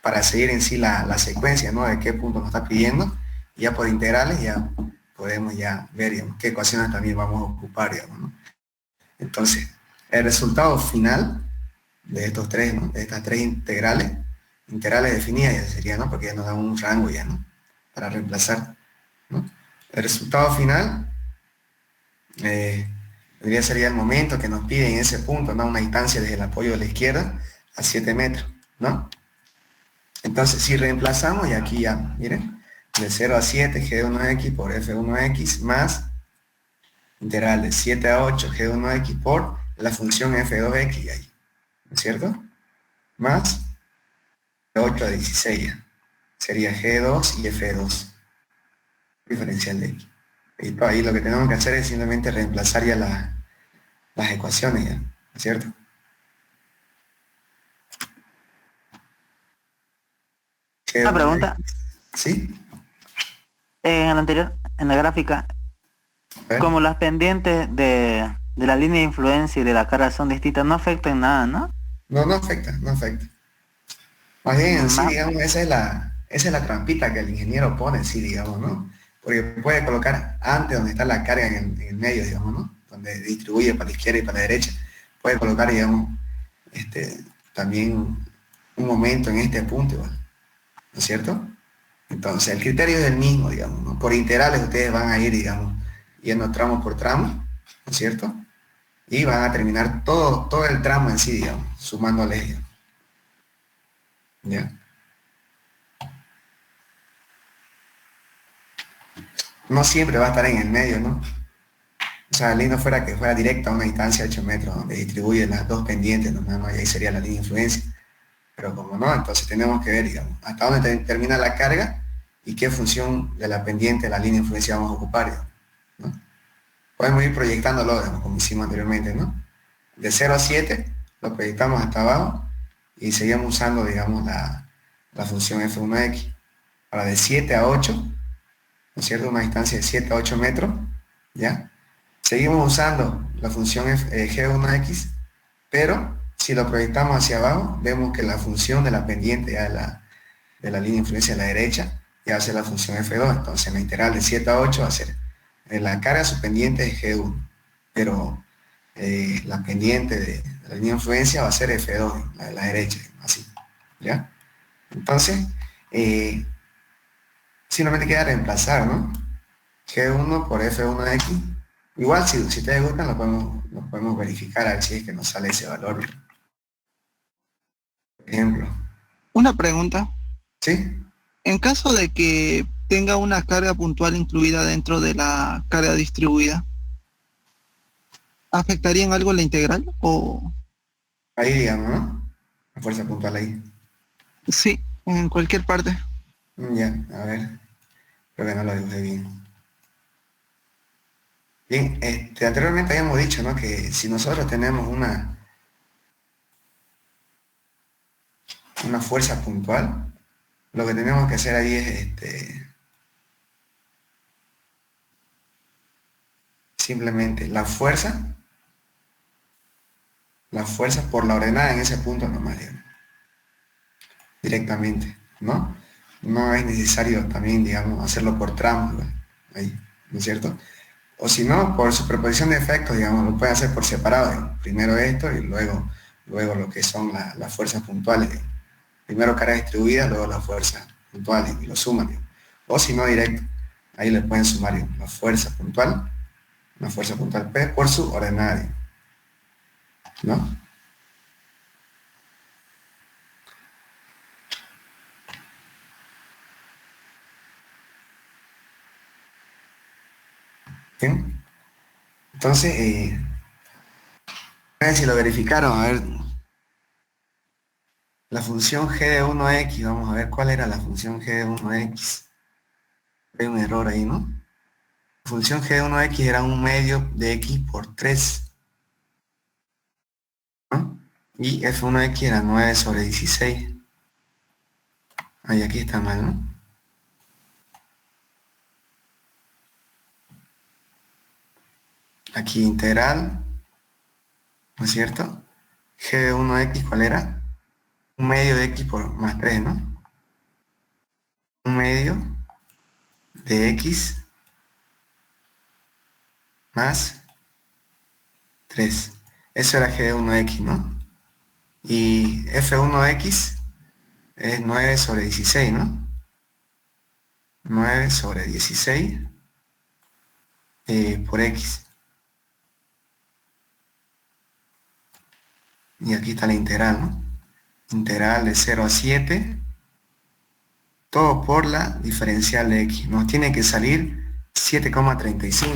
Para seguir en sí la secuencia, ¿no? De qué punto nos está pidiendo. Y ya por integrales ya podemos ya ver, digamos, qué ecuaciones también vamos a ocupar, digamos, ¿no? Entonces, el resultado final de estos tres, ¿no? De estas tres integrales definidas ya sería, ¿no? Porque ya nos da un rango ya, ¿no? Para reemplazar, ¿no? El resultado final sería el momento que nos pide en ese punto, ¿no? Una distancia desde el apoyo de la izquierda a 7 metros, ¿no? Entonces si reemplazamos, y aquí ya, miren, de 0 a 7 G1X por F1X más integral de 7 a 8 G1X por la función F2X ahí, ¿no es cierto? Más de 8 a 16 ya. Sería G2 y F2 diferencial de X. Y pues ahí lo que tenemos que hacer es simplemente reemplazar ya las ecuaciones ya, ¿no es cierto? Una pregunta. ¿Sí? En el anterior, en la gráfica, como las pendientes de la línea de influencia y de la cara son distintas, no afectan nada, ¿no? No afecta. Más bien, en sí, digamos, esa es la trampita que el ingeniero pone, sí, digamos, ¿no? Porque puede colocar antes donde está la carga en el medio, digamos, ¿no? Donde distribuye para la izquierda y para la derecha. Puede colocar, digamos, también un momento en este punto igual, ¿no es cierto? Entonces, el criterio es el mismo, digamos, ¿no? Por integrales ustedes van a ir, digamos, yendo tramo por tramo, ¿no es cierto? Y van a terminar todo el tramo en sí, digamos, sumándole, digamos. ¿Ya? No siempre va a estar en el medio, ¿no? O sea, lindo fuera que fuera directa a una distancia de 8 metros, donde distribuye las dos pendientes, ¿no? Y ahí sería la línea de influencia. Pero como no, entonces tenemos que ver, digamos, hasta dónde termina la carga y qué función de la pendiente de la línea de influencia vamos a ocupar, digamos, ¿no? Podemos ir proyectándolo, digamos, como hicimos anteriormente, ¿no? De 0 a 7 lo proyectamos hasta abajo y seguimos usando, digamos, la función F1X. Ahora de 7 a 8, ¿no es cierto? Una distancia de 7 a 8 metros, ¿ya? Seguimos usando la función G1X, pero si lo proyectamos hacia abajo, vemos que la función de la pendiente ya de la línea de influencia a la derecha ya va a ser la función F2. Entonces la integral de 7 a 8 va a ser la carga su pendiente es G1, pero la pendiente de la línea de influencia va a ser F2, la de la derecha, así, ¿ya? Entonces, simplemente queda reemplazar, ¿no? G1 por F1X. Igual, si ustedes gustan, lo podemos verificar a ver si es que nos sale ese valor. Por ejemplo. Una pregunta. ¿Sí? En caso de que tenga una carga puntual incluida dentro de la carga distribuida, ¿afectaría en algo la integral? O ahí, digamos, ¿no? La fuerza puntual ahí. sí, en cualquier parte. Ya, a ver. Creo que no lo dibujé bien. Bien, anteriormente habíamos dicho, ¿no? Que si nosotros tenemos una fuerza puntual, lo que tenemos que hacer ahí es simplemente la fuerza por la ordenada en ese punto nomás, digamos, directamente, ¿no? No es necesario también, digamos, hacerlo por tramos, ¿no? Ahí, ¿no es cierto? O si no, por superposición de efectos, digamos, lo puede hacer por separado, digamos. Primero esto y luego lo que son las fuerzas puntuales, digamos. Primero carga distribuida, luego la fuerza puntuales y lo suman, digamos. O si no, directo. Ahí le pueden sumar, digamos, una fuerza puntual P por su ordenada, digamos, ¿no? Bien. Entonces, a ver si lo verificaron, a ver, la función g de 1x, vamos a ver cuál era la función g de 1x. Hay un error ahí, ¿no? La función g de 1x era un medio de x por 3, ¿no? Y f1x era 9 sobre 16. Ahí aquí está mal, ¿no? Aquí integral, ¿no es cierto? G de 1x, ¿cuál era? Un medio de x por más 3, ¿no? Un medio de x más 3. Eso era g de 1x, ¿no? Y f1x es 9 sobre 16, ¿no? 9 sobre 16 por x. Y aquí está la integral, ¿no? Integral de 0 a 7, todo por la diferencial de x. Nos tiene que salir 7,35.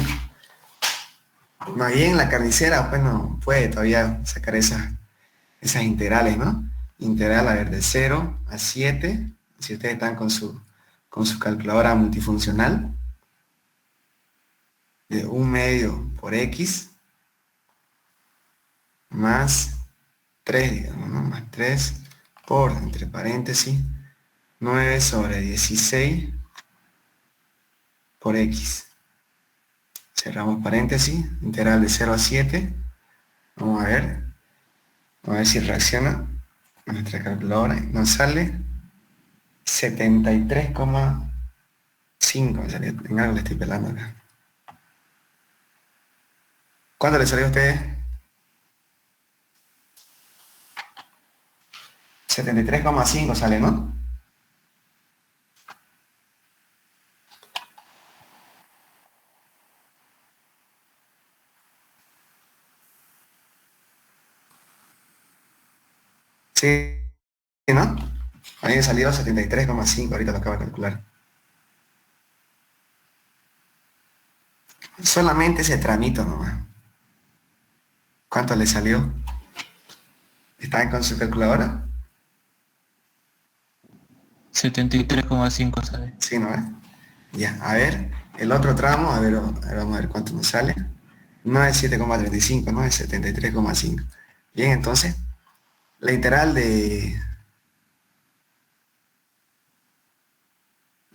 Más bien la carnicera, pues no puede todavía sacar esas integrales, ¿no? Integral, a ver, de 0 a 7, si ustedes están con su calculadora multifuncional, de 1 medio por x, más 3, digamos, ¿no? Más 3 por, entre paréntesis, 9 sobre 16 por x. Cerramos paréntesis, integral de 0 a 7. Vamos a ver si reacciona nuestra calculadora. Nos sale 73,5. En algo le estoy pelando acá. ¿Cuánto le salió a ustedes? 73,5 sale, ¿no? Sí, ¿no? A mí me salió 73,5, ahorita lo acabo de calcular. Solamente ese tramito nomás. ¿Cuánto le salió? ¿Están con su calculadora? 73,5 sale. Sí, ¿no? Ya, a ver, el otro tramo, a ver, vamos a ver cuánto nos sale. No es 7,35, no es 73,5. Bien, entonces, la integral de...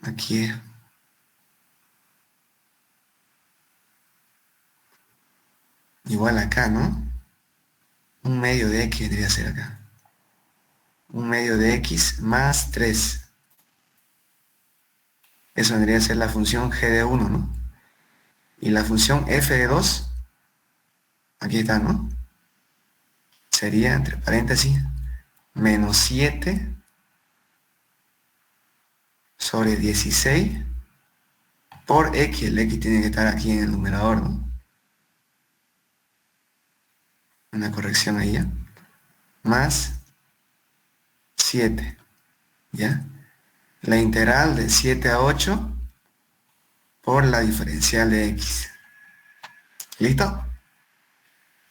Aquí es... Igual acá, ¿no? Un medio de x debería ser acá. Un medio de x más 3. Eso vendría a ser la función g de 1, ¿no? Y la función f de 2, aquí está, ¿no? Sería, entre paréntesis, menos 7 sobre 16 por x. El x tiene que estar aquí en el numerador, ¿no? Una corrección ahí, ¿ya? Más 7, ¿ya? La integral de 7 a 8 por la diferencial de x. ¿Listo?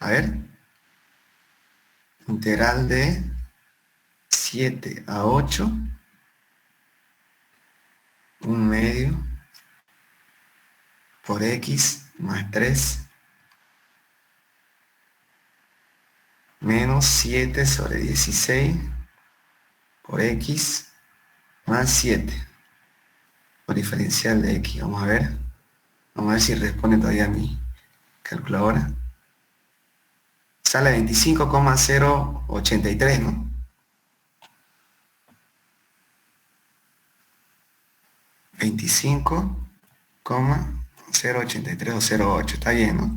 A ver. Integral de 7 a 8, un medio por x más 3 menos 7 sobre 16 por x más 7 por diferencial de x. Vamos a ver si responde todavía mi calculadora. Sale 25,083, ¿no? 25,083 o 08, está bien, ¿no?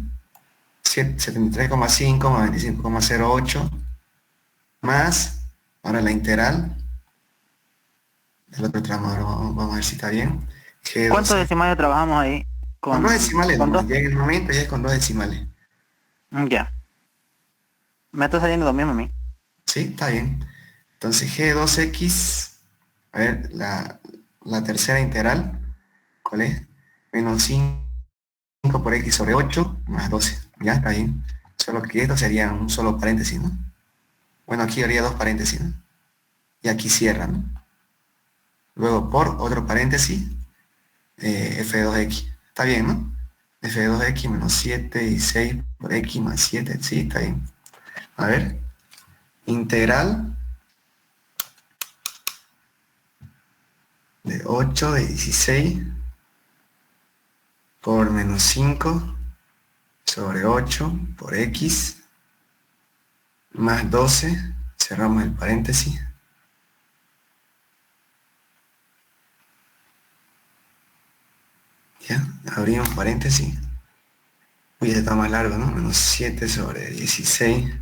73,5 más 25,08 más, ahora la integral del otro tramo. Ahora vamos a ver si está bien. G12. ¿Cuántos decimales trabajamos ahí? Con dos decimales, ¿con ¿no? dos? Ya en el momento ya es con dos decimales. Ya. Me está saliendo lo mismo a mí. Sí, está bien. Entonces G2X, a ver, la tercera integral, ¿cuál es? Menos 5 por X sobre 8 más 12. Ya, está bien. Solo que esto sería un solo paréntesis, ¿no? Bueno, aquí habría dos paréntesis, ¿no? Y aquí cierra, ¿no? Luego por otro paréntesis, F2X. Está bien, ¿no? F2X menos 7 y 6 por X más 7. Sí, está bien. A ver. Integral de 8 de 16 por menos 5 sobre 8 por X más 12. Cerramos el paréntesis. Ya, abrimos paréntesis. Uy, este está más largo, ¿no? Menos 7 sobre 16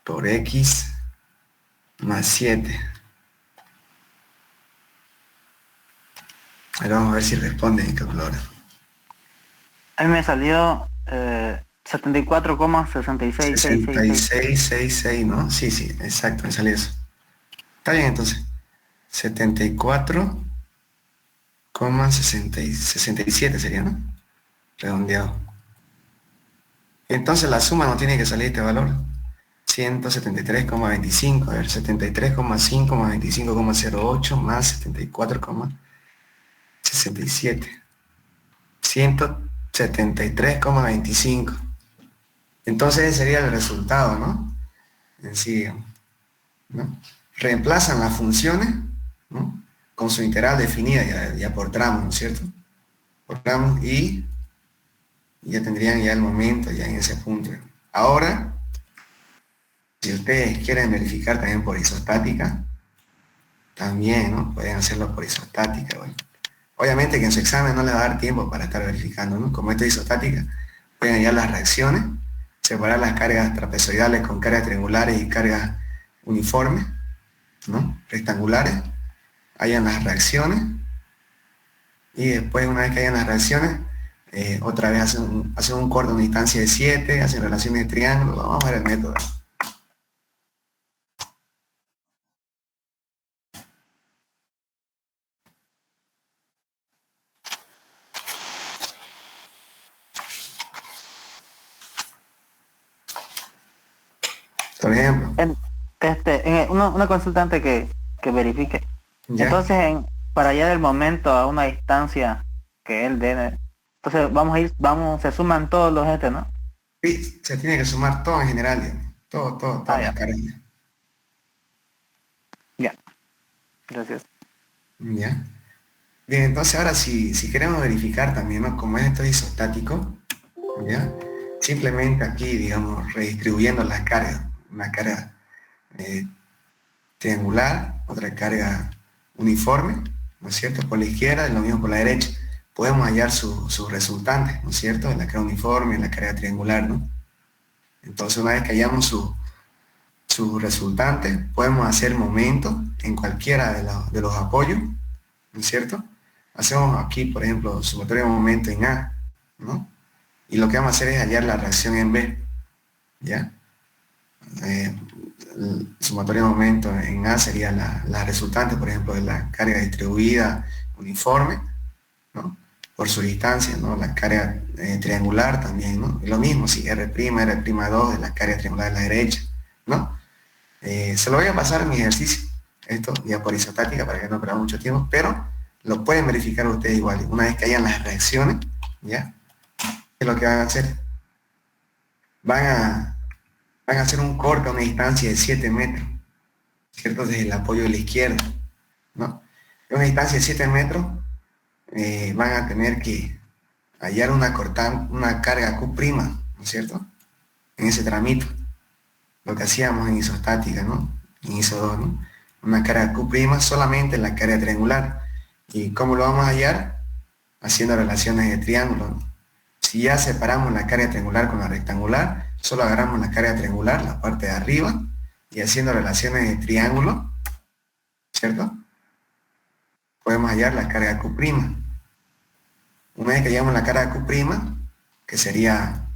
por X más 7. Ahora vamos a ver si responde mi calculadora. A mí me salió 74,66. 66, ¿no? Sí, sí, exacto, me salió eso. Está bien, entonces. 74,67 sería, ¿no? Redondeado. Entonces la suma no tiene que salir este valor. 173,25. A ver, 73,5 más 25,08 más 74,67. 173,25. Entonces ese sería el resultado, ¿no? En sí, ¿no? Reemplazan las funciones, ¿no? Con su integral definida ya por tramos, ¿no es cierto? Por tramos y ya tendrían ya el momento ya en ese punto. Ahora, si ustedes quieren verificar también por isostática, también, ¿no? Pueden hacerlo por isostática, bueno. Obviamente que en su examen no les va a dar tiempo para estar verificando, ¿no? Como esto es isostática, pueden hallar las reacciones, separar las cargas trapezoidales con cargas triangulares y cargas uniformes, ¿no? Rectangulares, hallan las reacciones y después, una vez que hayan las reacciones, otra vez hacen un corte a una distancia de 7, hacen relaciones de triángulo. Vamos a ver el método. Por ejemplo, Una consultante que verifique. ¿ya? Entonces, para hallar el momento a una distancia que él debe, entonces se suman todos los ¿no? Sí, se tiene que sumar todo en general, digamos. Todas ya. las cargas. Ya. Gracias. ¿Ya? Bien, entonces ahora si queremos verificar también, ¿no? Como esto es isostático, ¿ya? Simplemente aquí, digamos, redistribuyendo las cargas. Una carga triangular, otra carga uniforme, ¿no es cierto? Por la izquierda y lo mismo por la derecha. Podemos hallar sus resultantes, ¿no es cierto? En la carga uniforme, en la carga triangular, ¿no? Entonces una vez que hallamos sus resultantes, podemos hacer momentos en cualquiera de los apoyos, ¿no es cierto? Hacemos aquí, por ejemplo, sumatorio de momento en A, ¿no? Y lo que vamos a hacer es hallar la reacción en B, ¿ya? El sumatorio de momento en A sería la resultante, por ejemplo, de la carga distribuida uniforme, ¿no? Por su distancia, ¿no? La carga triangular también,'no? Y lo mismo, si R'2 de la carga triangular de la derecha, ¿no? Se lo voy a pasar en mi ejercicio, esto ya por isostática para que no perdamos mucho tiempo, pero lo pueden verificar ustedes igual. Una vez que hayan las reacciones, ¿ya? ¿Qué es lo que van a hacer? Van a hacer un corte a una distancia de 7 metros, ¿cierto? Desde el apoyo de la izquierda, ¿no? En una distancia de 7 metros van a tener que hallar una carga Q', ¿no es cierto? En ese tramito, lo que hacíamos en isostática, ¿no? En ISO 2, ¿no? Una carga Q' solamente en la carga triangular. ¿Y cómo lo vamos a hallar? Haciendo relaciones de triángulo, ¿no? Si ya separamos la carga triangular con la rectangular, solo agarramos la carga triangular, la parte de arriba, y haciendo relaciones de triángulo, ¿cierto? podemos hallar la carga Q'. Una vez que hallamos la carga Q', que sería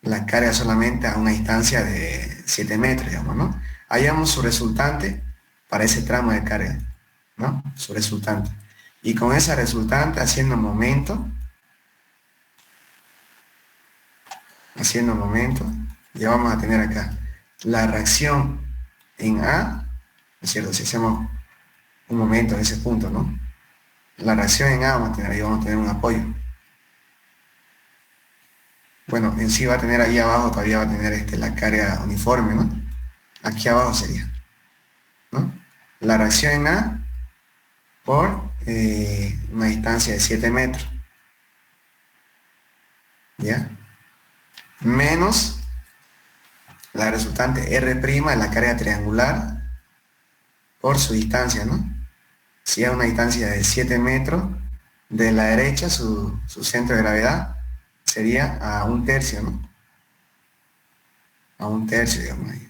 la carga solamente a una distancia de 7 metros, digamos, ¿no? Hallamos su resultante para ese tramo de carga, ¿no? Su resultante. Y con esa resultante, haciendo momento, ya vamos a tener acá la reacción en A, ¿no es cierto? Si hacemos un momento en ese punto, ¿no? La reacción en A ahí vamos a tener un apoyo. Bueno, en sí va a tener ahí abajo, todavía va a tener la carga uniforme, ¿no? Aquí abajo sería, ¿no? La reacción en A por una distancia de 7 metros. ¿Ya? Menos la resultante R' de la carga triangular por su distancia, ¿no? Si hay una distancia de 7 metros, de la derecha su centro de gravedad sería a 1/3, ¿no? A 1/3, digamos ahí.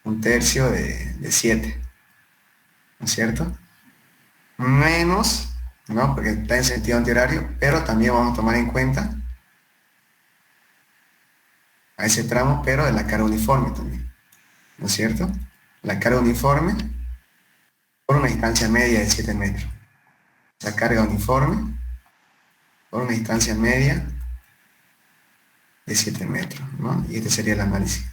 1/3 de 7, ¿no es cierto? Menos, ¿no? Porque está en sentido antihorario, pero también vamos a tomar en cuenta a ese tramo, pero de la carga uniforme también, ¿no es cierto? La carga uniforme por una distancia media de 7 metros. La carga uniforme por una distancia media de 7 metros, ¿no? Y este sería el análisis.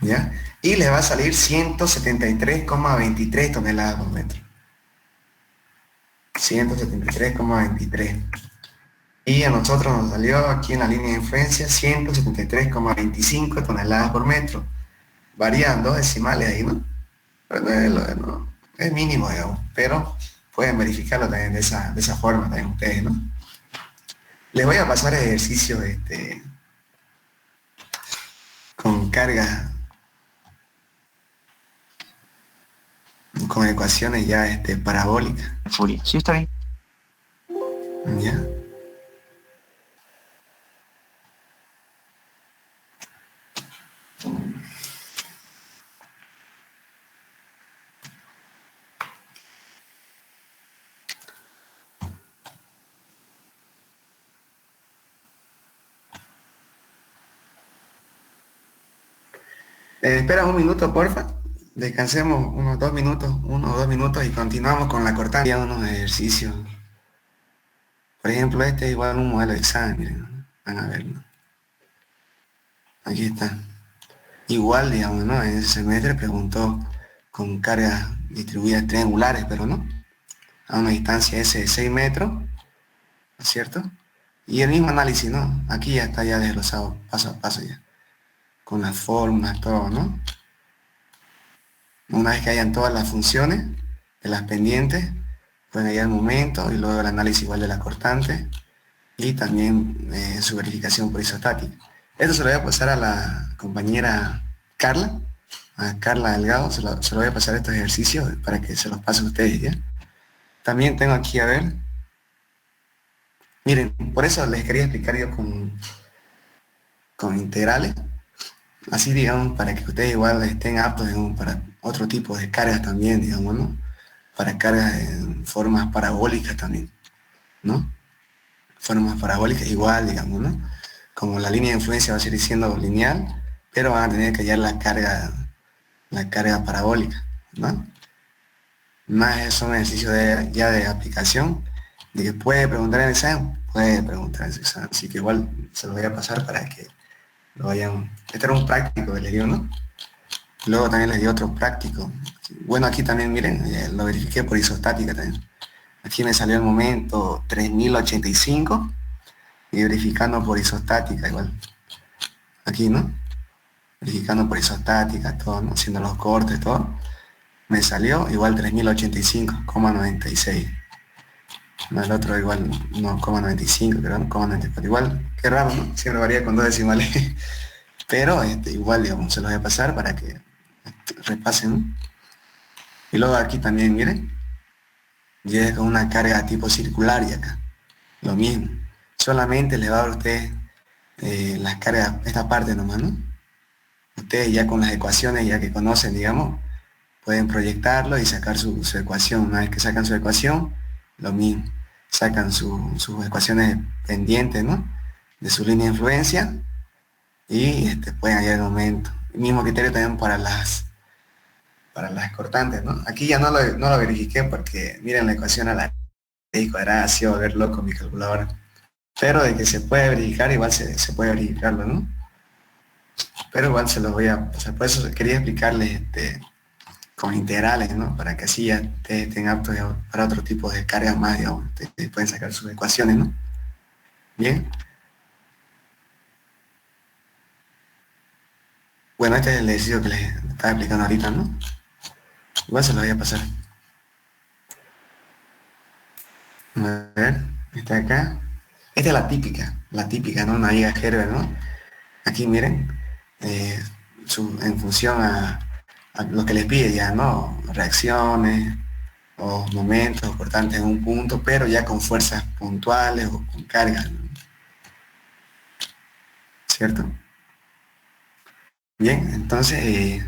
¿Ya? Y le va a salir 173,23 toneladas por metro. 173,23. Y a nosotros nos salió aquí en la línea de influencia 173,25 toneladas por metro. Varían 2 decimales ahí, ¿no? Pero no es mínimo, digamos, pero pueden verificarlo también de esa forma también ustedes, ¿no? Les voy a pasar ejercicios con carga, con ecuaciones ya parabólicas. Furia. Sí, está bien. ¿Ya? Espera un minuto, porfa. Descansemos uno o dos minutos y continuamos con la cortante. Unos ejercicios. Por ejemplo, este es igual un modelo de examen, miren, van a verlo. Aquí está. Igual, digamos, ¿no? En ese semestre preguntó con cargas distribuidas triangulares, pero no. A una distancia S de 6 metros, ¿no es cierto? Y el mismo análisis, ¿no? Aquí ya está ya desglosado paso a paso ya. Con las fórmulas, todo, ¿no? Una vez que hayan todas las funciones de las pendientes, pueden hallar el momento y luego el análisis igual de la cortante y también su verificación por isostática. Esto se lo voy a pasar a la compañera Carla, a Carla Delgado, se lo voy a pasar estos ejercicios para que se los pase a ustedes, ¿ya? También tengo aquí, a ver, miren, por eso les quería explicar yo con integrales, así digamos, para que ustedes igual estén aptos, digamos, para otro tipo de cargas también, digamos, ¿no? Para cargas en formas parabólicas también, ¿no? Formas parabólicas igual, digamos, ¿no? Como la línea de influencia va a seguir siendo lineal, pero van a tener que hallar la carga parabólica, ¿no? Más son ejercicios ya de aplicación, de que puede preguntar en el examen, puede preguntar en el examen, así que igual se lo voy a pasar para que lo vayan. Este era un práctico que les dio, ¿no? Luego también les di otro práctico. Bueno, aquí también, miren, lo verifiqué por isostática también. Aquí me salió el momento 3085 y verificando por isostática igual. Aquí, ¿no? Verificando por isostática, todo, ¿no? Haciendo los cortes, todo. Me salió igual 3085,96. No, el otro igual 1,95, creo, 1,94. Igual, qué raro, ¿no? Siempre varía con 2 decimales. Pero igual, digamos, se los voy a pasar para que repasen, ¿no? Y luego aquí también, miren, llega con una carga tipo circular y acá, lo mismo. Solamente le va a dar a usted las cargas, esta parte nomás, ¿no? Ustedes ya con las ecuaciones ya que conocen, digamos, pueden proyectarlo y sacar su ecuación. Una vez que sacan su ecuación, lo mismo, sacan sus ecuaciones pendientes, ¿no? De su línea de influencia y pueden hallar el momento. El mismo criterio también para las cortantes, ¿no? Aquí ya no lo verifiqué porque miren la ecuación a la raíz cuadrada, así va a volver loco mi calculadora. Pero de que se puede verificar, igual se puede verificarlo, ¿no? Pero igual se los voy a pasar. Por eso quería explicarles con integrales, ¿no? Para que así ya estén aptos para otro tipo de cargas más, digamos. Ustedes pueden sacar sus ecuaciones, ¿no? Bien. Bueno, este es el ejercicio que les estaba explicando ahorita, ¿no? Igual se lo voy a pasar. A ver, está acá. Esta es la típica, ¿no? Una viga Herbert, ¿no? Aquí miren, en función a lo que les pide ya, ¿no? Reacciones o momentos cortantes en un punto, pero ya con fuerzas puntuales o con cargas, ¿no? ¿Cierto? Bien, entonces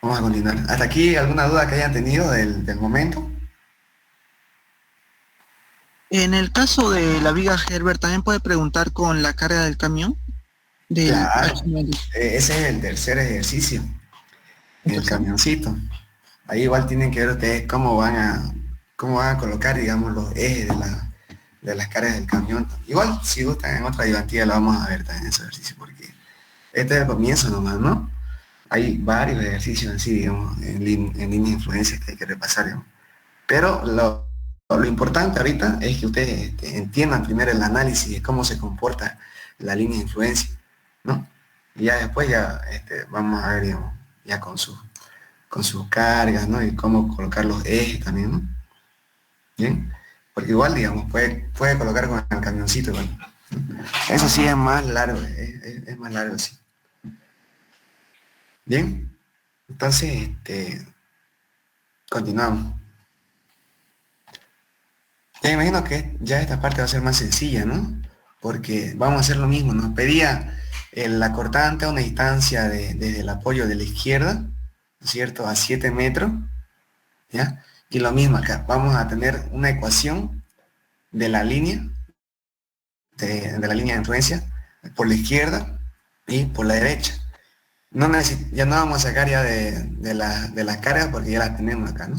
vamos a continuar. ¿Hasta aquí alguna duda que hayan tenido del momento? En el caso de la viga Herbert, ¿también puede preguntar con la carga del camión? Claro, ese es el tercer ejercicio, el camioncito. Ahí igual tienen que ver ustedes cómo van a colocar, digamos, los ejes de las cargas del camión. Igual, si gustan, en otra diapositiva lo vamos a ver también ese ejercicio, porque este es el comienzo nomás, ¿no? Hay varios ejercicios así, digamos, en líneas de influencia que hay que repasar, digamos. Pero lo importante ahorita es que ustedes entiendan primero el análisis de cómo se comporta la línea de influencia, ¿no? Y ya después vamos a ver, digamos, ya con sus cargas, ¿no? Y cómo colocar los ejes también, ¿no? Bien, porque igual, digamos, puede colocar con el camioncito igual. Eso sí es más largo, es más largo, sí. Bien, entonces, continuamos. Ya me imagino que ya esta parte va a ser más sencilla, ¿no? Porque vamos a hacer lo mismo, nos pedía la cortante a una distancia desde el apoyo de la izquierda, ¿no es cierto?, a 7 metros, ¿ya? Y lo mismo acá, vamos a tener una ecuación de la línea, de la línea de influencia, por la izquierda y por la derecha. Ya no vamos a sacar ya de las cargas porque ya las tenemos acá, ¿no?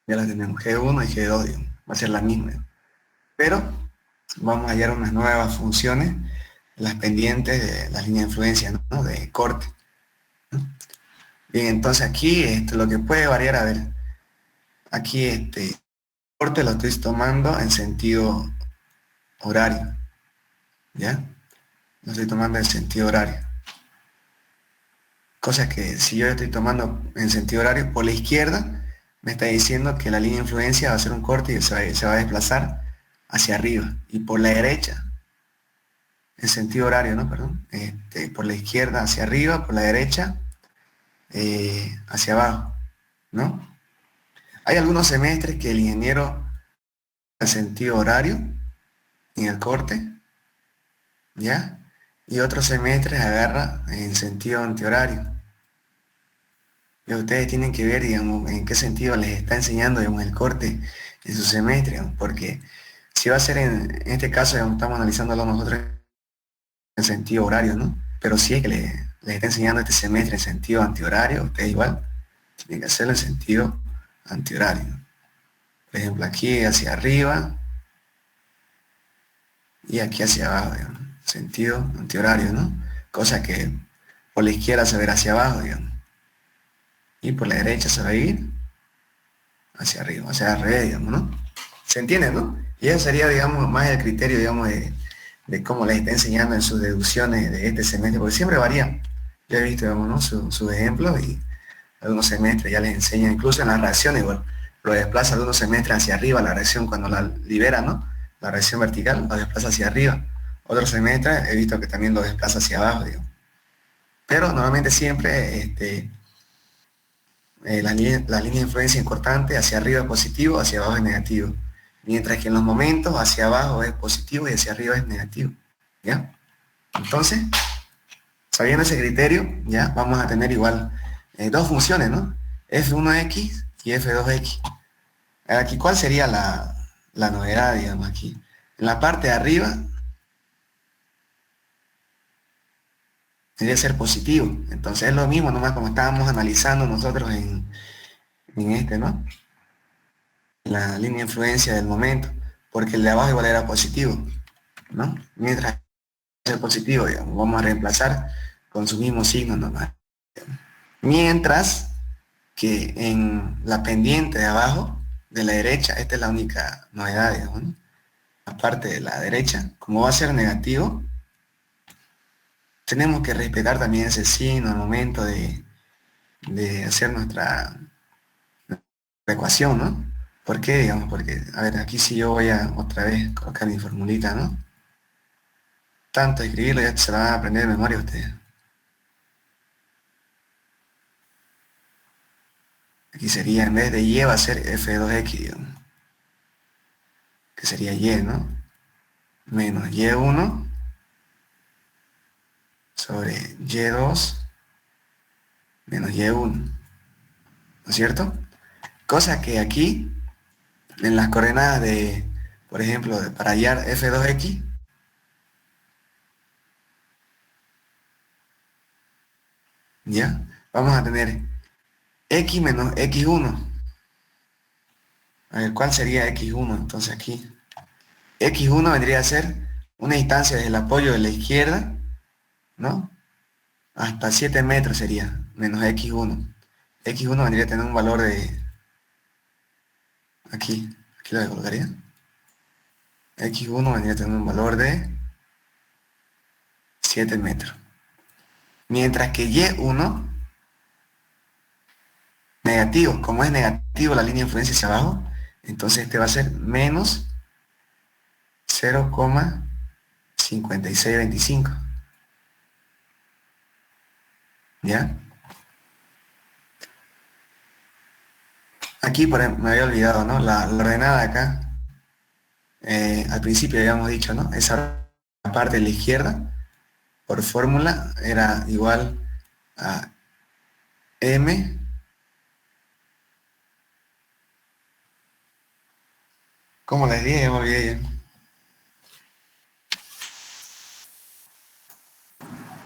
Ya las tenemos, G1 y G2, digamos, va a ser la misma. Pero vamos a hallar unas nuevas funciones, las pendientes de la línea de influencia, ¿no? De corte, ¿no? Bien, entonces aquí lo que puede variar, a ver, aquí corte lo estoy tomando en sentido horario, ¿ya? Lo estoy tomando en sentido horario. Cosa que si yo estoy tomando en sentido horario por la izquierda, me está diciendo que la línea de influencia va a hacer un corte y se va a desplazar hacia arriba. Y por la derecha, en sentido horario, ¿no? Perdón. Por la izquierda hacia arriba, por la derecha hacia abajo, ¿no? Hay algunos semestres que el ingeniero en sentido horario en el corte, ¿ya? Y otros semestres agarra en sentido antihorario. Y ustedes tienen que ver, digamos, en qué sentido les está enseñando, digamos, el corte en su semestre, digamos, porque si va a ser en este caso, digamos, estamos analizándolo nosotros en sentido horario, ¿no? Pero si es que les está enseñando este semestre en sentido antihorario, ustedes igual tienen que hacerlo en sentido antihorario, ¿no? Por ejemplo, aquí hacia arriba y aquí hacia abajo, digamos, sentido antihorario, ¿no? Cosa que por la izquierda se verá hacia abajo, digamos, y por la derecha se va a ir hacia arriba, o sea, al revés, digamos, ¿no? ¿Se entiende, no? Y eso sería, digamos, más el criterio, digamos, de cómo les está enseñando en sus deducciones de este semestre, porque siempre varía. Ya he visto, digamos, ¿no? Sus ejemplos, y algunos semestres ya les enseñan, incluso en la reacción igual, lo desplaza algunos semestres hacia arriba, la reacción cuando la libera, ¿no? La reacción vertical lo desplaza hacia arriba. Otros semestres he visto que también lo desplaza hacia abajo, digamos. Pero normalmente siempre la línea de influencia importante hacia arriba es positivo, hacia abajo es negativo. Mientras que en los momentos hacia abajo es positivo y hacia arriba es negativo, ¿ya? Entonces, sabiendo ese criterio, ya vamos a tener igual dos funciones, ¿no? F1x y F2x. Aquí, ¿cuál sería la novedad, digamos, aquí? En la parte de arriba debería ser positivo. Entonces es lo mismo, nomás como estábamos analizando nosotros en este, ¿no? La línea de influencia del momento, porque el de abajo igual era positivo, ¿no? Mientras es positivo, digamos, vamos a reemplazar con su mismo signo nomás. Mientras que en la pendiente de abajo, de la derecha, esta es la única novedad, digamos, ¿no? La parte de la derecha, como va a ser negativo, tenemos que respetar también ese signo al momento de hacer nuestra ecuación, ¿no? ¿Por qué, digamos? Porque, a ver, aquí si yo voy a otra vez colocar mi formulita, ¿no? Tanto escribirlo ya se la van a aprender de memoria ustedes. Aquí sería, en vez de y va a ser f2x, digamos, que sería y, ¿no? Menos y1 sobre y2 menos y1, ¿no es cierto? Cosa que aquí, en las coordenadas de, por ejemplo, para hallar f2x, ¿ya? Vamos a tener x menos x1. A ver, ¿cuál sería x1? Entonces aquí, x1 vendría a ser una instancia del apoyo de la izquierda, ¿no? Hasta 7 metros sería, menos x1. X1 vendría a tener un valor de, aquí lo colocaría. X1 vendría a tener un valor de 7 metros. Mientras que Y1, negativo, como es negativo la línea de influencia hacia abajo, entonces este va a ser menos 0,5625. ¿Ya? Aquí por ejemplo, me había olvidado, ¿no? La ordenada acá, al principio habíamos dicho, ¿no? Esa parte de la izquierda, por fórmula, era igual a M ¿cómo les dije? Ya me olvidé ya.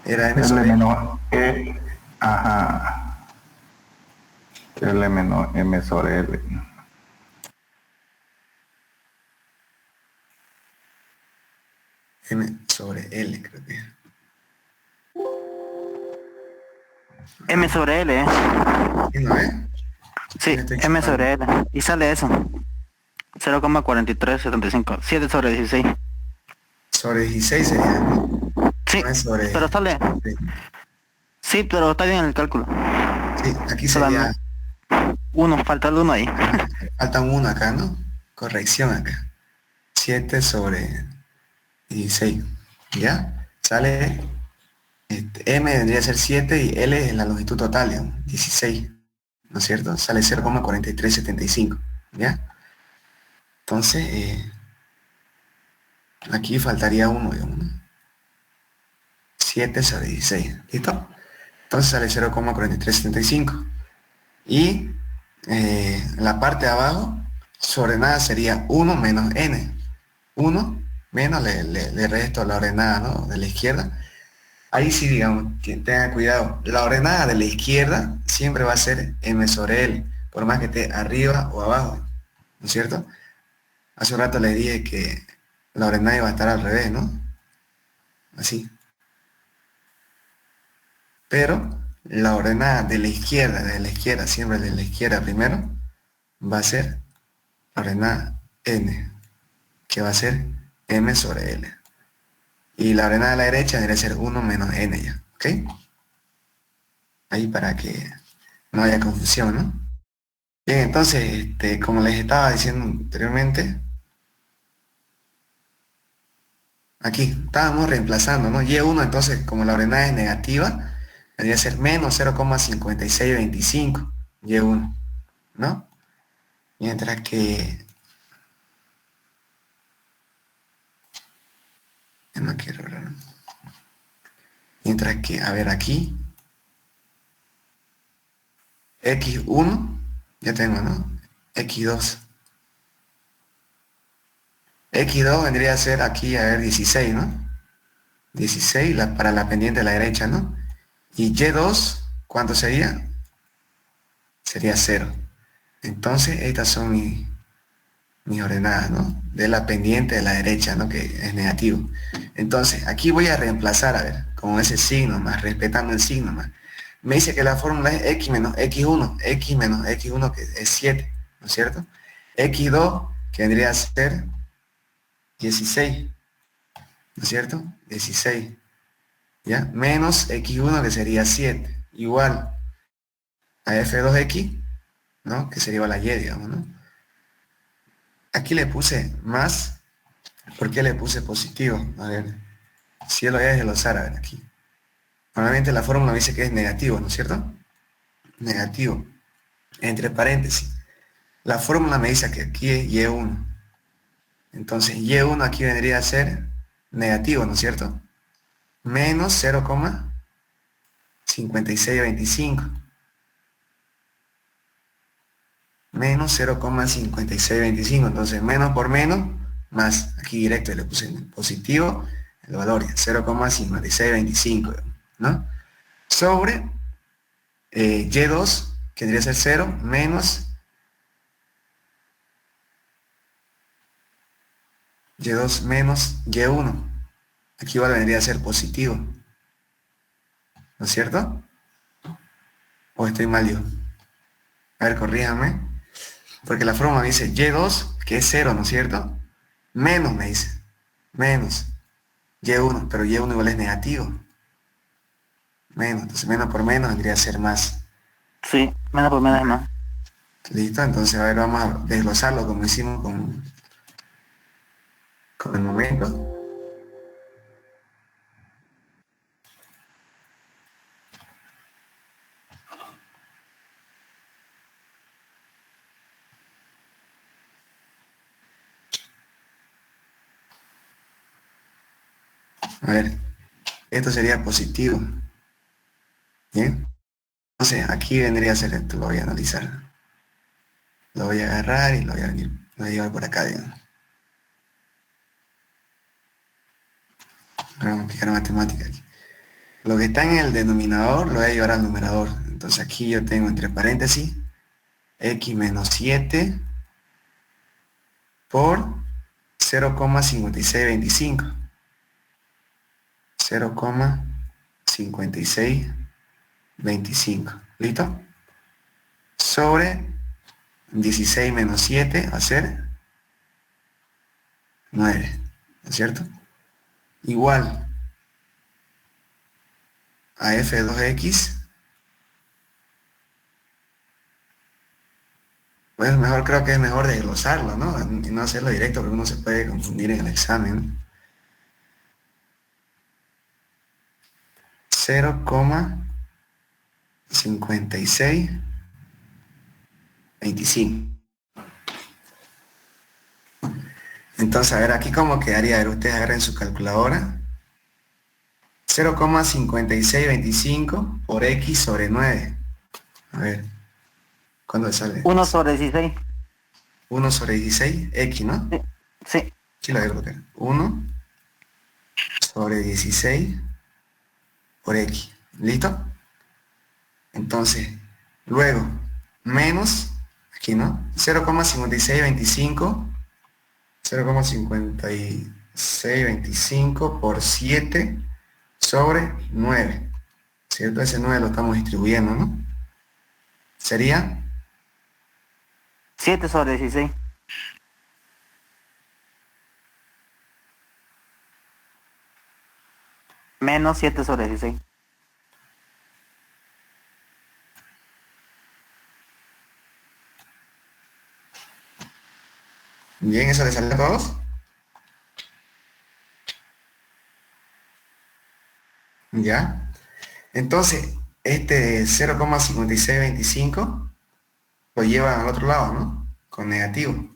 Era M L sobre menos E, ajá, L menos M sobre L. M sobre L, creo que. M sobre L, ¿eh? ¿Sí, no es? Sí, Me estoy M equivocando. sobre L. Y sale eso. 0,4375. 7 sobre 16. Sobre 16 sería, ¿no? Sí, No es sobre... pero sale. Sí, pero está bien el cálculo. Sí, aquí sería... Solamente uno, falta el uno ahí. Falta un 1 acá, ¿no? Corrección acá. 7 sobre 16. ¿Ya? Sale... M vendría a ser 7 y L es la longitud total, digamos, 16. ¿No es cierto? Sale 0,4375. ¿Ya? Entonces, aquí faltaría 1, digamos, ¿no? 7 sobre 16. ¿Listo? Entonces sale 0,4375. Y la parte de abajo, su ordenada sería 1 menos n. 1 menos, le resto la ordenada, ¿no? De la izquierda. Ahí sí, digamos, que tengan cuidado. La ordenada de la izquierda siempre va a ser m sobre l, por más que esté arriba o abajo, ¿no es cierto? Hace un rato les dije que la ordenada iba a estar al revés, ¿no? Así. Pero la ordenada de la izquierda, siempre de la izquierda primero, va a ser la ordenada n, que va a ser m sobre l. Y la ordenada de la derecha debe ser 1 menos n ya, ¿ok? Ahí para que no haya confusión, ¿no? Bien, entonces, como les estaba diciendo anteriormente, aquí estábamos reemplazando, ¿no? Y1, entonces, como la ordenada es negativa, debería ser menos 0,5625 Y1, ¿no? Mientras que... ya no quiero, ¿verdad? Mientras que, a ver, aquí, x1, ya tengo, ¿no? x2. x2 vendría a ser aquí, a ver, 16, ¿no? 16 para la pendiente de la derecha, ¿no? Y y2, ¿cuánto sería? Sería 0. Entonces, estas son mis ordenadas, ¿no? De la pendiente de la derecha, ¿no? Que es negativo. Entonces, aquí voy a reemplazar, a ver, con ese signo más, respetando el signo más. Me dice que la fórmula es x menos x1, x menos x1 que es 7, ¿no es cierto? x2 que vendría a ser 16, ¿no es cierto? 16, ¿ya? Menos x1 que sería 7, igual a f2x, ¿no? Que sería igual a y, digamos, ¿no? Aquí le puse más, ¿por qué le puse positivo? A ver, si yo lo voy a desglosar, a ver, aquí. Normalmente la fórmula me dice que es negativo, ¿no es cierto? Negativo, entre paréntesis. La fórmula me dice que aquí es y1. Entonces, y1 aquí vendría a ser negativo, ¿no es cierto? Menos 0,5625. Menos 0,5625. Entonces, menos por menos, más. Aquí directo le puse en positivo el valor, 0,5625, ¿no? Sobre y2, que tendría que ser 0, menos y2 menos y1. Aquí igual vendría a ser positivo, ¿no es cierto? ¿O estoy mal yo? A ver, corríjame. Porque la fórmula me dice y2, que es 0, ¿no es cierto? Menos, me dice. Menos y1, pero y1 igual es negativo. Menos, entonces menos por menos vendría a ser más. Sí, menos por menos es más. ¿Listo? Entonces, a ver, vamos a desglosarlo como hicimos con el momento. A ver, esto sería positivo. ¿Bien? Entonces, aquí vendría a ser esto, lo voy a analizar. Lo voy a agarrar y lo voy a llevar por acá, digamos. Vamos a aplicar matemática aquí. Lo que está en el denominador lo voy a llevar al numerador. Entonces aquí yo tengo entre paréntesis x menos 7 por 0,5625. 0,5625. ¿Listo? Sobre 16 menos 7 va a ser 9. ¿No es cierto? Igual a f2x. Pues mejor, creo que es mejor desglosarlo, ¿no? Y no hacerlo directo porque uno se puede confundir en el examen. 0,5625. Entonces, a ver, aquí cómo quedaría. A ver, ustedes agarren su calculadora. 0,5625 por x sobre 9. A ver, ¿cuándo sale? 1 sobre 16. 1 sobre 16, x, ¿no? Sí. Sí, lo voy a colocar. 1 sobre 16 por x. ¿Listo? Entonces, luego, menos, aquí, ¿no? 0,5625. 0,5625 por 7 sobre 9. ¿Cierto? Ese 9 lo estamos distribuyendo, ¿no? Sería 7 sobre 16. Menos 7 sobre 16. bien, ¿eso le sale a todos? ¿Ya? Entonces, este 0,5625 lo llevan al otro lado, ¿no? Con negativo.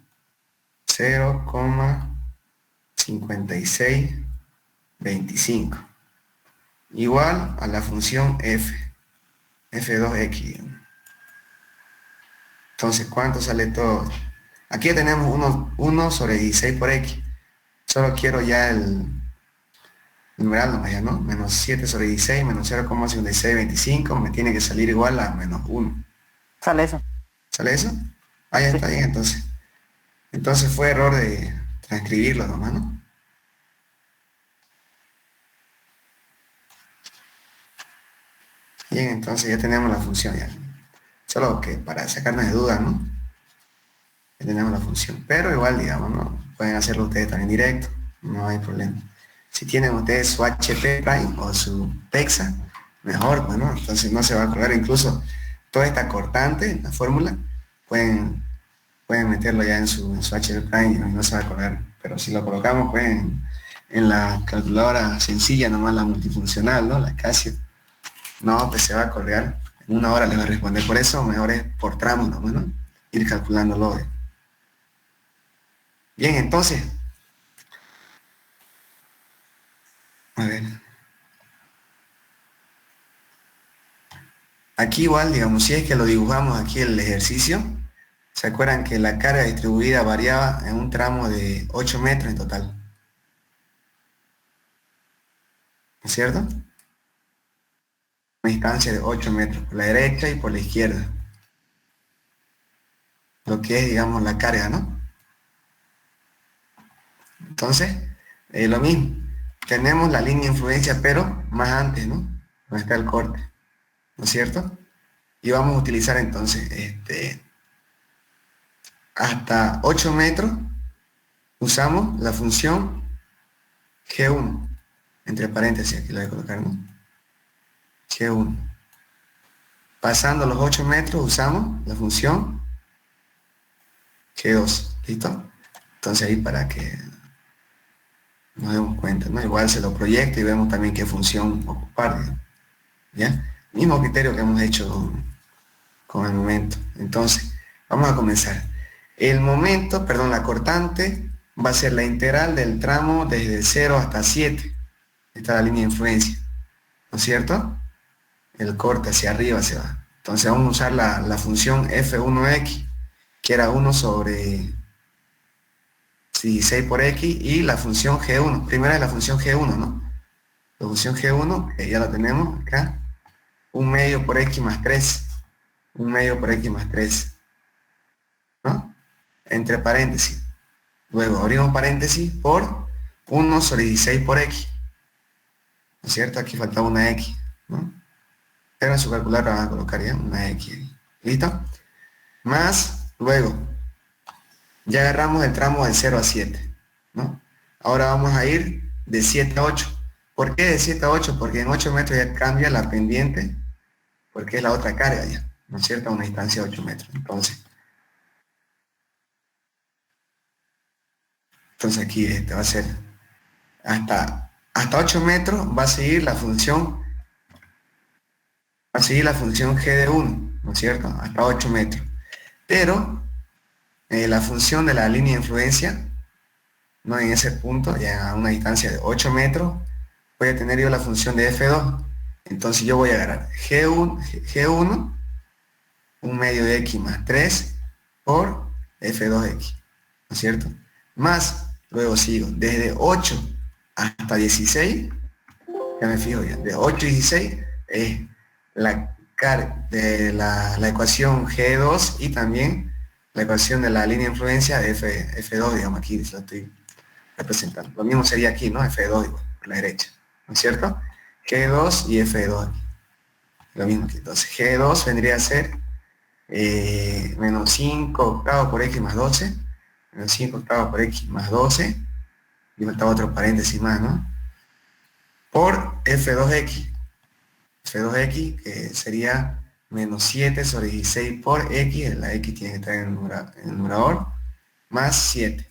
0,5625. igual a la función f2x. Entonces, ¿cuánto sale todo? Aquí ya tenemos 1 sobre 16 por x. Solo quiero ya el numeral nomás ya, ¿no? Menos 7 sobre 16 menos 0,5625 me tiene que salir igual a menos 1. Sale eso. ¿Sale eso? Ah, ya está bien entonces. Entonces fue error de transcribirlo nomás, ¿no? Bien, entonces ya tenemos la función ya. Solo que para sacarnos de dudas, ¿no? Ya tenemos la función. Pero igual, digamos, ¿no? Pueden hacerlo ustedes también directo. No hay problema. Si tienen ustedes su HP Prime o su PEXA, mejor, bueno, entonces no se va a colgar. Incluso toda esta cortante, la fórmula, pueden meterlo ya en su HP Prime y no se va a colgar. Pero si lo colocamos pues en la calculadora sencilla, nomás la multifuncional, ¿no? La Casio, no, pues se va a colgar. En 1 hora les va a responder. Por eso mejor es por tramos, ¿no? Ir calculándolo. Bien, entonces, a ver. Aquí igual, digamos, si es que lo dibujamos aquí el ejercicio, ¿se acuerdan que la carga distribuida variaba en un tramo de 8 metros en total? ¿No es cierto? Una distancia de 8 metros por la derecha y por la izquierda. Lo que es, digamos, la carga, ¿no? Entonces, lo mismo. Tenemos la línea de influencia, pero más antes, ¿no? Donde está el corte. ¿No es cierto? Y vamos a utilizar entonces hasta 8 metros usamos la función G1, entre paréntesis, aquí la voy a colocar, ¿no? G1. Pasando los 8 metros usamos la función G2, ¿listo? Entonces ahí para que nos demos cuenta, ¿no? Igual se lo proyecto y vemos también qué función ocupar, ¿ya? Mismo criterio que hemos hecho con el momento. Entonces, vamos a comenzar. El momento, perdón, la cortante va a ser la integral del tramo desde 0 hasta 7. Esta es la línea de influencia, ¿no es cierto? El corte hacia arriba se va. Entonces vamos a usar la función f1x, que era 1 sobre 16 por x, y la función g1. Primero es la función g1, ¿no? La función g1, que ya la tenemos acá. 1 medio por x más 3. 1 medio por x más 3. ¿No? Entre paréntesis. Luego abrimos paréntesis por 1 sobre 16 por x. ¿No es cierto? Aquí faltaba una x, ¿no? Pero en su calculadora van a colocar ya una x ahí. ¿Listo? Más, luego, ya agarramos el tramo de 0 a 7, ¿no? Ahora vamos a ir de 7 a 8. ¿Por qué de 7 a 8? Porque en 8 metros ya cambia la pendiente, porque es la otra carga ya, ¿no es cierto? A una distancia de 8 metros. Entonces aquí va a ser hasta 8 metros va a seguir la función g de 1, ¿no es cierto? Hasta 8 metros. Pero la función de la línea de influencia, ¿no? En ese punto, ya a una distancia de 8 metros, voy a tener yo la función de f2. Entonces yo voy a agarrar G1, 1 medio de x más 3 por f2x, ¿no es cierto? Más, luego sigo, desde 8 hasta 16, ya me fijo ya, de 8 a 16 es la ecuación G2 y también la ecuación de la línea de influencia de F2, digamos, aquí lo estoy representando. Lo mismo sería aquí, ¿no? F2 igual, por la derecha, ¿no es cierto? G2 y F2 aquí. Lo mismo aquí. Entonces, G2 vendría a ser menos 5 octavos por x más 12, menos 5 octavos por x más 12, y faltaba otro paréntesis más, ¿no? Por F2x. F2x, que sería menos 7 sobre 16 por x, la x tiene que estar en el numerador, más 7.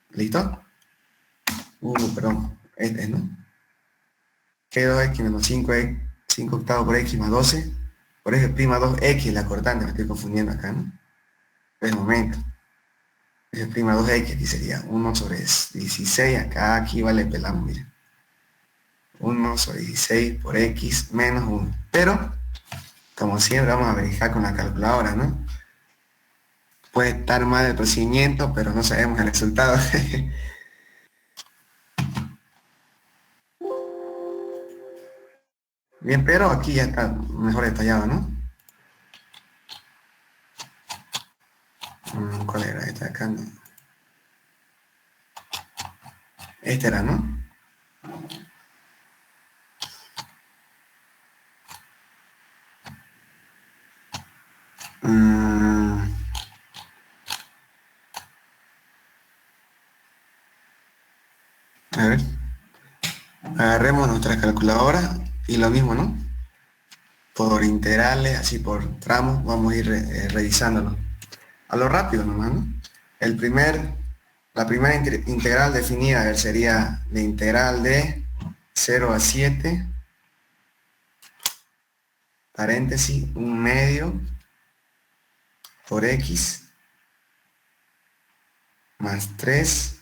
¿Listo? Perdón, ¿no? G2x menos 5 octavos por x más 12, por f' 2x, la cortante, me estoy confundiendo acá, ¿no? Es momento. f' 2x, aquí sería 1 sobre 16, aquí vale pelamos, miren. 1 sobre 16 por X menos 1. Pero, como siempre, vamos a verificar con la calculadora, ¿no? Puede estar mal el procedimiento, pero no sabemos el resultado. Bien, pero aquí ya está mejor detallado, ¿no? ¿Cuál era? Esta acá, ¿no? Este era, ¿no? A ver. Agarremos nuestra calculadora y lo mismo, ¿no? Por integrales, así por tramos, vamos a ir revisándolo. A lo rápido nomás, ¿no? La primera integral definida, a ver, sería la integral de 0 a 7, paréntesis, 1/2 por X, más 3,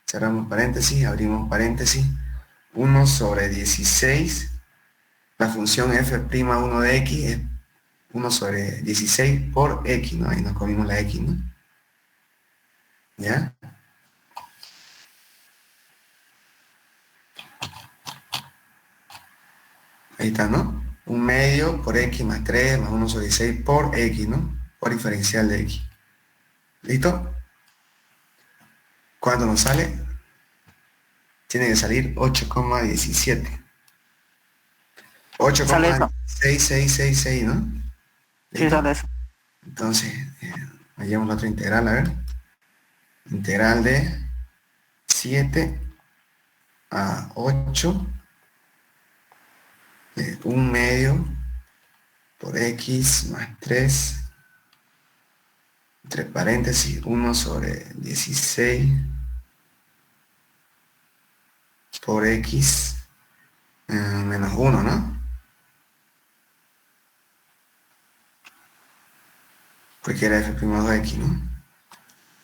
cerramos paréntesis, abrimos paréntesis, 1 sobre 16, la función f'1 de X es 1 sobre 16 por X, ¿no? Ahí nos comimos la X, ¿no? ¿Ya? Ahí está, ¿no? 1/2 por X más 3 más 1 sobre 16 por X, ¿no? Por diferencial de X. ¿Listo? ¿Cuánto nos sale? Tiene que salir 8,17. Sale eso. 8,6666, ¿no? Sí, ¿Listo? sale eso. Entonces, hallamos la otra integral, a ver. Integral de 7 a 8 de 1/2 por X más 3, entre paréntesis, 1 sobre 16 por X menos 1, ¿no? Porque era f'2x, ¿no?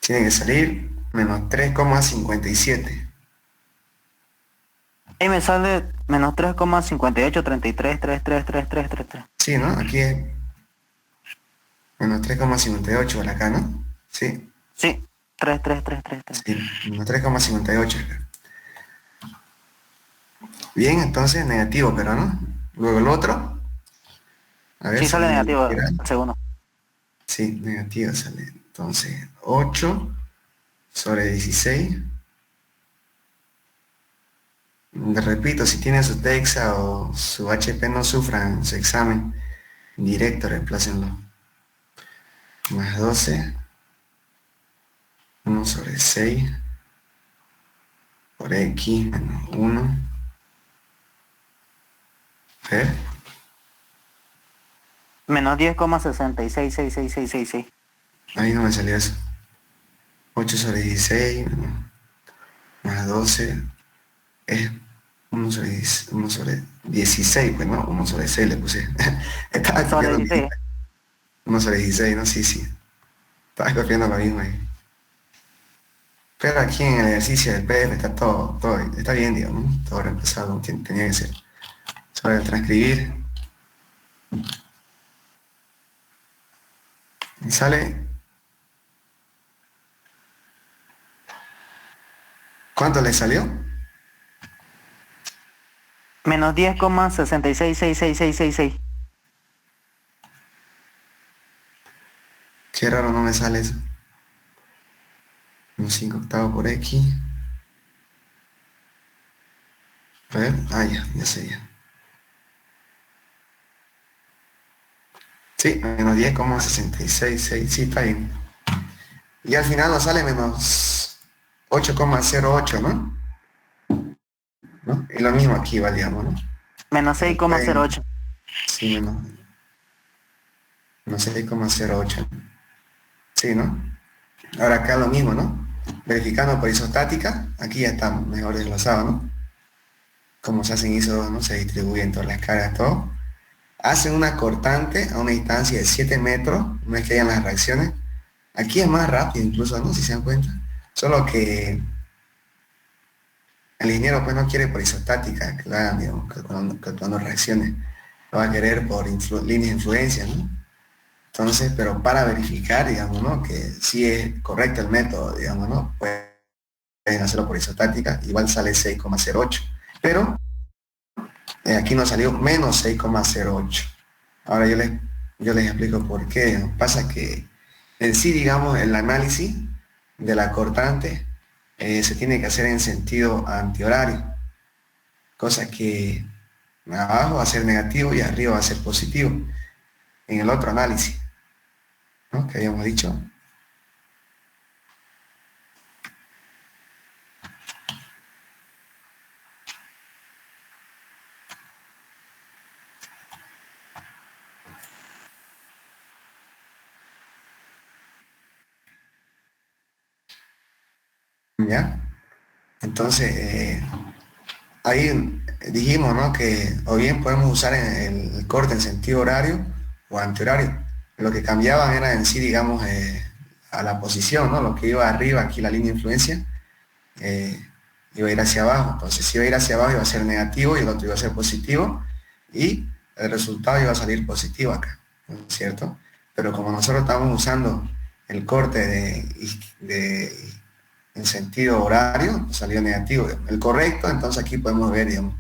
Tiene que salir menos 3,57. Ahí me sale menos 3,5833333333. Sí, ¿no? Aquí es menos 3,58 por acá, ¿no? Sí. Sí, 3333. Sí, menos 3,58. Bien, entonces negativo, pero ¿no? Luego el otro. A ver, Sí, sale sale negativo integral. el segundo. Sí, negativo sale. Entonces, 8 sobre 16. Repito, si tiene su TEXA o su HP, no sufran su examen directo, reemplácenlo. Más 12. 1 sobre 6 por X menos 1. A ver. Menos 10,666666. Ahí no me salió eso. 8 sobre 16 más 12 es 1 sobre 16, pues no, 1 sobre 6 le puse. Estaba Sobre copiando 16. 1 sobre 16, ¿no? Sí, sí. Estaba copiando lo mismo ahí. Pero aquí en el ejercicio del PDF está todo está bien, digamos, ¿no? Todo reemplazado como tenía que ser. Sobre el transcribir. Y sale. ¿Cuánto le salió? Menos 10,666666. Qué raro, no me sale eso. Un 5 octavos por X. A ver, ya sé ya. Sí, menos 10,666, sí, está bien. Y al final nos sale menos 8,08, ¿no? ¿No? Y lo mismo aquí valíamos, ¿no? Menos 6,08. Sí, menos 6,08. Sí, ¿no? Ahora acá lo mismo, ¿no? Verificando por isostática, aquí ya está mejor desglosado, ¿no? Como se hacen ISO, ¿no? Se distribuyen todas las cargas, todo. Hacen una cortante a una distancia de 7 metros, no es que hayan las reacciones. Aquí es más rápido incluso, ¿no? Si se dan cuenta. Solo que el ingeniero pues no quiere por isostática que lo hagan, digamos, que cuando reaccione, lo va a querer por líneas de influencia, ¿no? Entonces, pero para verificar, digamos, ¿no? Que sí es correcto el método, digamos, ¿no? Pueden hacerlo por isostática, igual sale 6,08, pero aquí nos salió menos 6,08. Ahora yo les explico por qué, digamos. Pasa que en sí, digamos, el análisis de la cortante se tiene que hacer en sentido antihorario, cosa que abajo va a ser negativo y arriba va a ser positivo en el otro análisis, ¿no? Que habíamos dicho. ¿Ya? Entonces, ahí dijimos, ¿no? Que o bien podemos usar el corte en sentido horario o antihorario. Lo que cambiaban era en sí, digamos, a la posición, ¿no? Lo que iba arriba, aquí la línea de influencia, iba a ir hacia abajo. Entonces, si iba a ir hacia abajo iba a ser negativo y el otro iba a ser positivo y el resultado iba a salir positivo acá, ¿no es cierto? Pero como nosotros estamos usando el corte en sentido horario, salió negativo. El correcto, entonces aquí podemos ver, digamos,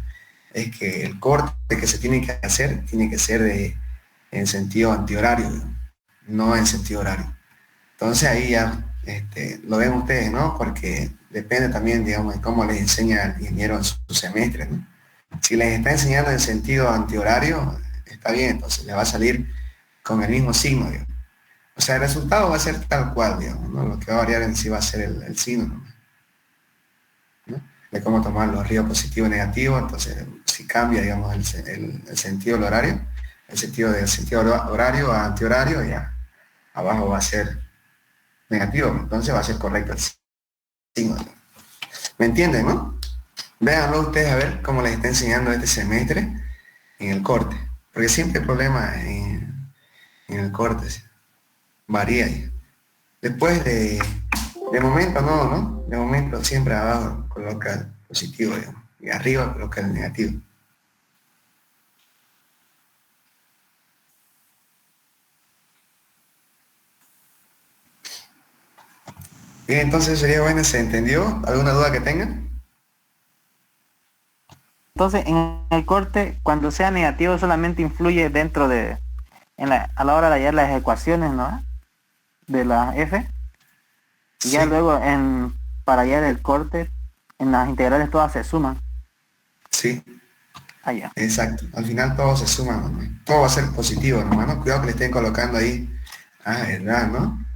es que el corte que se tiene que hacer tiene que ser en sentido antihorario, digamos, no en sentido horario. Entonces ahí ya lo ven ustedes, ¿no? Porque depende también, digamos, de cómo les enseña el ingeniero en su semestre, ¿no? Si les está enseñando en sentido antihorario, está bien, entonces le va a salir con el mismo signo, digamos. O sea, el resultado va a ser tal cual, digamos, ¿no? Lo que va a variar en sí va a ser el signo, ¿no? De cómo tomar los ríos positivo y negativo. Entonces, si cambia, digamos, el sentido del horario, el sentido del sentido horario a antihorario, ya abajo va a ser negativo, entonces va a ser correcto el signo. ¿Me entienden, no? Véanlo ustedes a ver cómo les está enseñando este semestre en el corte, porque siempre hay problemas en el corte, ¿sí? Varía ahí. Después de momento no, de momento siempre abajo coloca el positivo, digamos, y arriba coloca el negativo. Bien, entonces sería bueno, ¿se entendió? ¿Alguna duda que tengan? Entonces, en el corte, cuando sea negativo, solamente influye dentro de, a la hora de hallar las ecuaciones, ¿no? De la F. Y Sí. ya luego, para hallar el corte, en las integrales todas se suman. Sí, Allá. exacto. Al final todo se suma, ¿no? Todo va a ser positivo, ¿no? Cuidado que le estén colocando ahí. Ah, ¿verdad, no?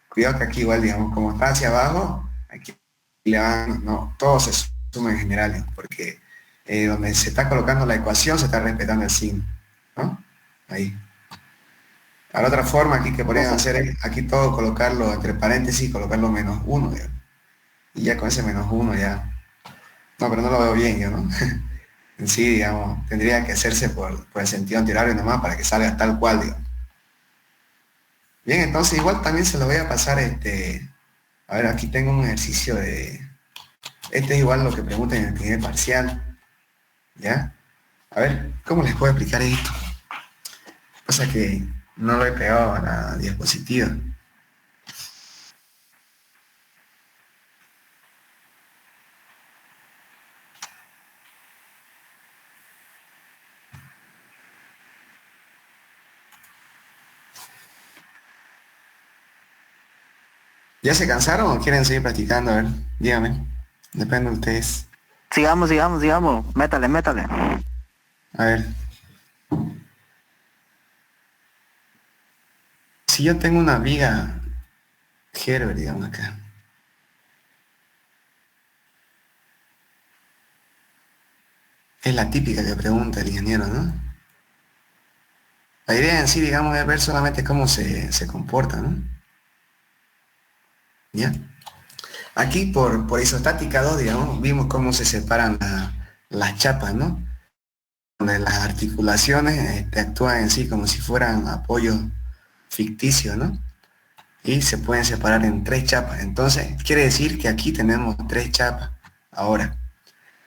Cuidado que aquí igual, digamos, como está hacia abajo, aquí le van, no, todo se suma en general, ¿no? Porque donde se está colocando la ecuación se está respetando el signo, ¿no? Ahí. La otra forma aquí que podrían hacer es aquí todo colocarlo entre paréntesis, colocarlo -1, digamos. Y ya con ese -1 ya. No, pero no lo veo bien yo, ¿no? En sí, digamos, tendría que hacerse por el sentido antihorario nomás para que salga tal cual, digamos. Bien, entonces igual también se lo voy a pasar, a ver, aquí tengo un ejercicio este es igual lo que preguntan en el primer parcial, ¿ya? A ver, ¿cómo les puedo explicar esto? Pasa que no lo he pegado a la diapositiva. ¿Ya se cansaron o quieren seguir practicando? A ver, díganme. Depende de ustedes. Sigamos. Métale. A ver. Si yo tengo una viga Gerber, digamos acá. Es la típica que pregunta el ingeniero, ¿no? La idea en sí, digamos, es ver solamente cómo se comporta, ¿no? ¿Ya? Aquí por isostática 2, digamos, vimos cómo se separan las chapas, ¿no? Donde las articulaciones actúan en sí como si fueran apoyos ficticios, ¿no? Y se pueden separar en 3 chapas. Entonces, quiere decir que aquí tenemos 3 chapas. Ahora,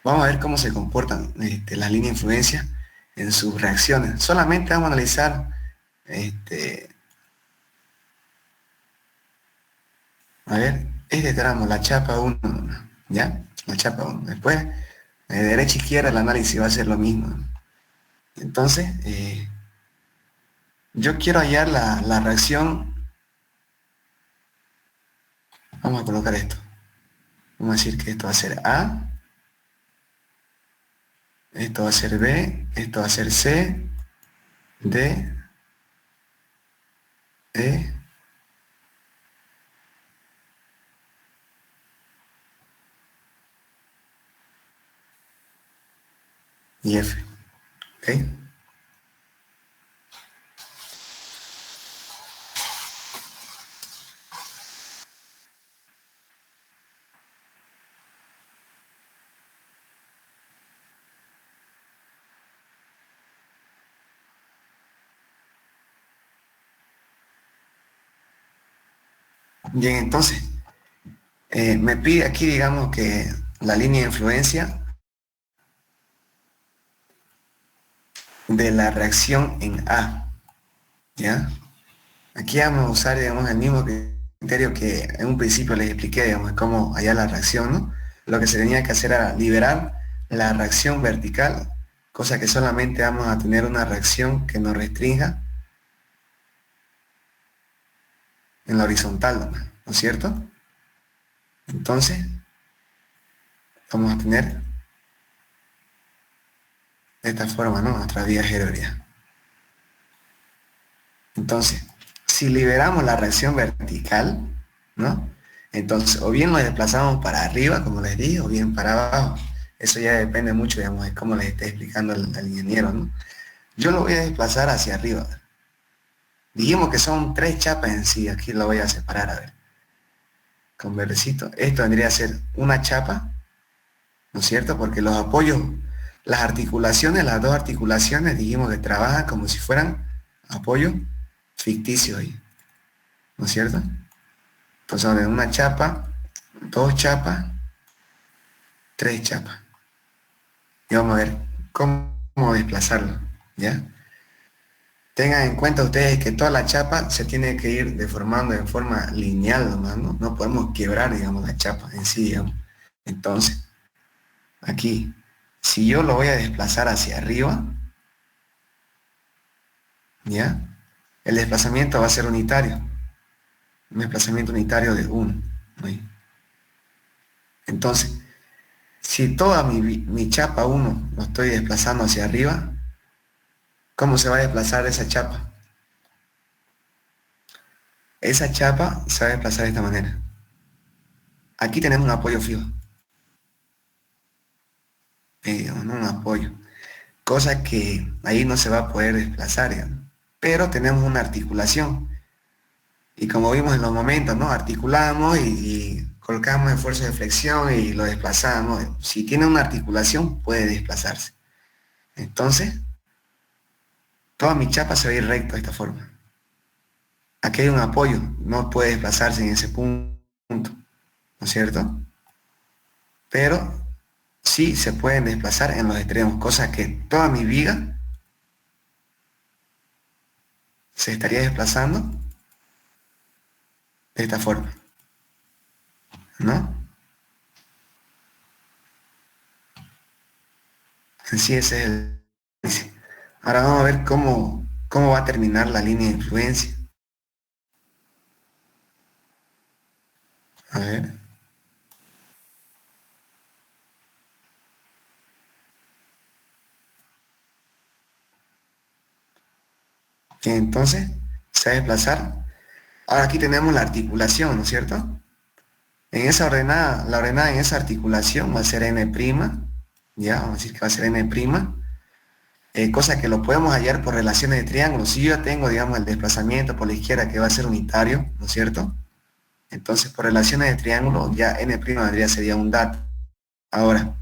vamos a ver cómo se comportan las líneas de influencia en sus reacciones. Solamente vamos a analizar a ver, este tramo, la chapa 1, ¿ya? La chapa 1. Después, de derecha a izquierda, el análisis va a ser lo mismo. Entonces, yo quiero hallar la reacción. Vamos a colocar esto. Vamos a decir que esto va a ser A, esto va a ser B, esto va a ser C, D, E, y F. ¿Ok? Bien, entonces, me pide aquí, digamos, que la línea de influencia de la reacción en A, ¿ya? Aquí vamos a usar, digamos, el mismo criterio que en un principio les expliqué, digamos, cómo hallar la reacción, ¿no? Lo que se tenía que hacer era liberar la reacción vertical, cosa que solamente vamos a tener una reacción que nos restrinja en la horizontal, ¿no es cierto? Entonces, vamos a tener de esta forma, ¿no? Nuestra vía geoidal. Entonces, si liberamos la reacción vertical, ¿no? Entonces, o bien lo desplazamos para arriba, como les dije, o bien para abajo. Eso ya depende mucho, digamos, de cómo les esté explicando el ingeniero, ¿no? Yo lo voy a desplazar hacia arriba. Dijimos que son 3 chapas en sí, aquí lo voy a separar, a ver. Con verdecito. Esto vendría a ser una chapa, ¿no es cierto? Porque los apoyos, las articulaciones, las 2 articulaciones, dijimos que trabajan como si fueran apoyos ficticios ahí, ¿no es cierto? Entonces, una chapa, 2 chapas, 3 chapas. Y vamos a ver cómo desplazarlo, ¿ya? Tengan en cuenta ustedes que toda la chapa se tiene que ir deformando de forma lineal nomás, ¿no? No podemos quebrar, digamos, la chapa en sí, digamos. Entonces, aquí, si yo lo voy a desplazar hacia arriba, ¿ya? El desplazamiento va a ser unitario. Un desplazamiento unitario de 1. ¿Sí? Entonces, si toda mi chapa 1 lo estoy desplazando hacia arriba, ¿cómo se va a desplazar esa chapa? Esa chapa se va a desplazar de esta manera. Aquí tenemos un apoyo fijo. ¿No? Un apoyo. Cosa que ahí no se va a poder desplazar, digamos. Pero tenemos una articulación. Y como vimos en los momentos, ¿no? Articulamos y colocamos esfuerzo de flexión y lo desplazamos. Si tiene una articulación, puede desplazarse. Entonces, toda mi chapa se va a ir recto de esta forma. Aquí hay un apoyo, no puede desplazarse en ese punto, ¿no es cierto? Pero sí se pueden desplazar en los extremos, cosa que toda mi viga se estaría desplazando de esta forma, ¿no? En sí ese es el... Ahora vamos a ver cómo va a terminar la línea de influencia. A ver. Bien, entonces se va a desplazar. Ahora aquí tenemos la articulación, ¿no es cierto? En esa ordenada, la ordenada en esa articulación va a ser n', ya, vamos a decir que va a ser n', cosa que lo podemos hallar por relaciones de triángulos. Si yo ya tengo, digamos, el desplazamiento por la izquierda que va a ser unitario, ¿no es cierto? Entonces, por relaciones de triángulo, ya n' sería un dato. Ahora,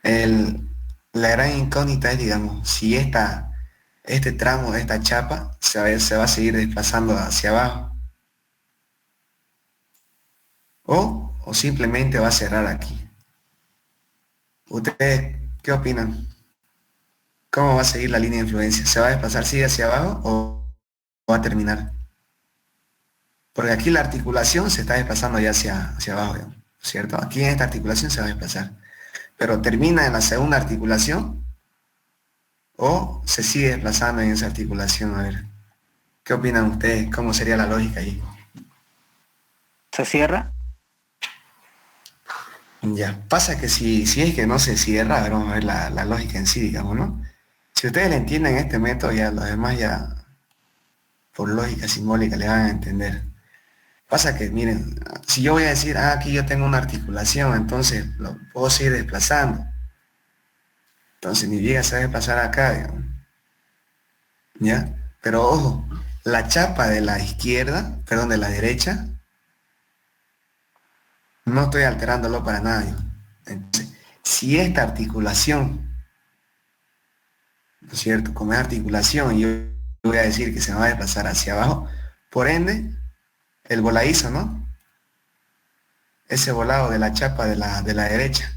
la gran incógnita es, digamos, si este tramo de esta chapa se va a seguir desplazando hacia abajo. O simplemente va a cerrar aquí. ¿Ustedes qué opinan? ¿Cómo va a seguir la línea de influencia? ¿Se va a desplazar, sigue hacia abajo o va a terminar? Porque aquí la articulación se está desplazando ya hacia abajo, digamos, ¿cierto? Aquí en esta articulación se va a desplazar. Pero termina en la segunda articulación o se sigue desplazando en esa articulación. A ver, ¿qué opinan ustedes? ¿Cómo sería la lógica ahí? ¿Se cierra? Ya, pasa que si es que no se cierra, a ver, vamos a ver la lógica en sí, digamos, ¿no? Si ustedes le entienden este método, ya los demás ya, por lógica simbólica, le van a entender. Pasa que, miren, si yo voy a decir, aquí yo tengo una articulación, entonces lo puedo seguir desplazando. Entonces mi viga se va a desplazar acá, digamos. ¿Ya? Pero ojo, la chapa de la izquierda, perdón, de la derecha, no estoy alterándolo para nada, digamos. Entonces, si esta articulación, ¿no es cierto? Como es articulación, yo voy a decir que se me va a desplazar hacia abajo, por ende, el voladizo, ¿no? Ese volado de la chapa de la derecha.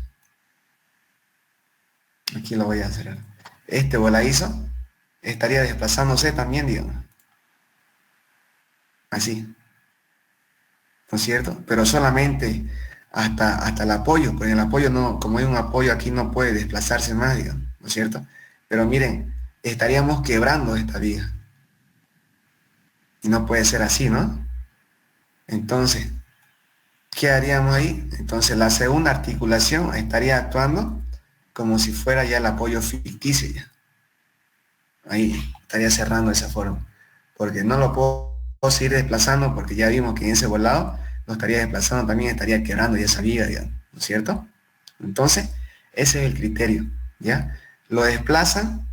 Aquí lo voy a cerrar. Este voladizo estaría desplazándose también, digamos. Así. ¿No es cierto? Pero solamente hasta el apoyo, porque el apoyo no, como hay un apoyo aquí no puede desplazarse más, digamos, ¿no es cierto? Pero miren, estaríamos quebrando esta viga. Y no puede ser así, ¿no? Entonces, ¿qué haríamos ahí? Entonces la segunda articulación estaría actuando como si fuera ya el apoyo ficticio ya. Ahí estaría cerrando de esa forma. Porque no lo puedo seguir desplazando porque ya vimos que en ese volado lo estaría desplazando también, estaría quebrando ya esa viga, digamos, ¿no es cierto? Entonces, ese es el criterio, ¿ya? Lo desplazan,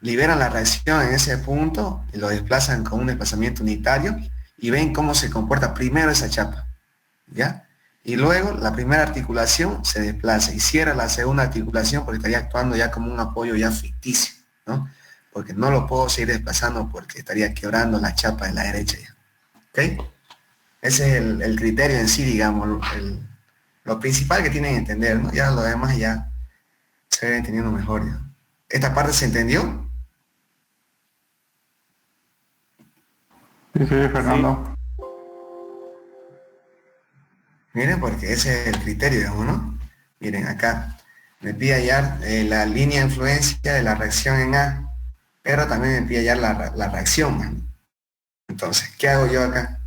liberan la reacción en ese punto, y lo desplazan con un desplazamiento unitario y ven cómo se comporta primero esa chapa, ¿ya? Y luego la primera articulación se desplaza y cierra la segunda articulación porque estaría actuando ya como un apoyo ya ficticio, ¿no? Porque no lo puedo seguir desplazando porque estaría quebrando la chapa de la derecha ya, ¿ok? Ese es el criterio en sí, digamos, lo principal que tienen que entender, ¿no? Ya lo demás ya se va entendiendo mejor, ¿ya? ¿Esta parte se entendió? Sí, Fernando. Miren, porque ese es el criterio, digamos, ¿no? Miren, acá me pide hallar la línea de influencia de la reacción en A, pero también me pide hallar la reacción, man. Entonces, ¿qué hago yo acá?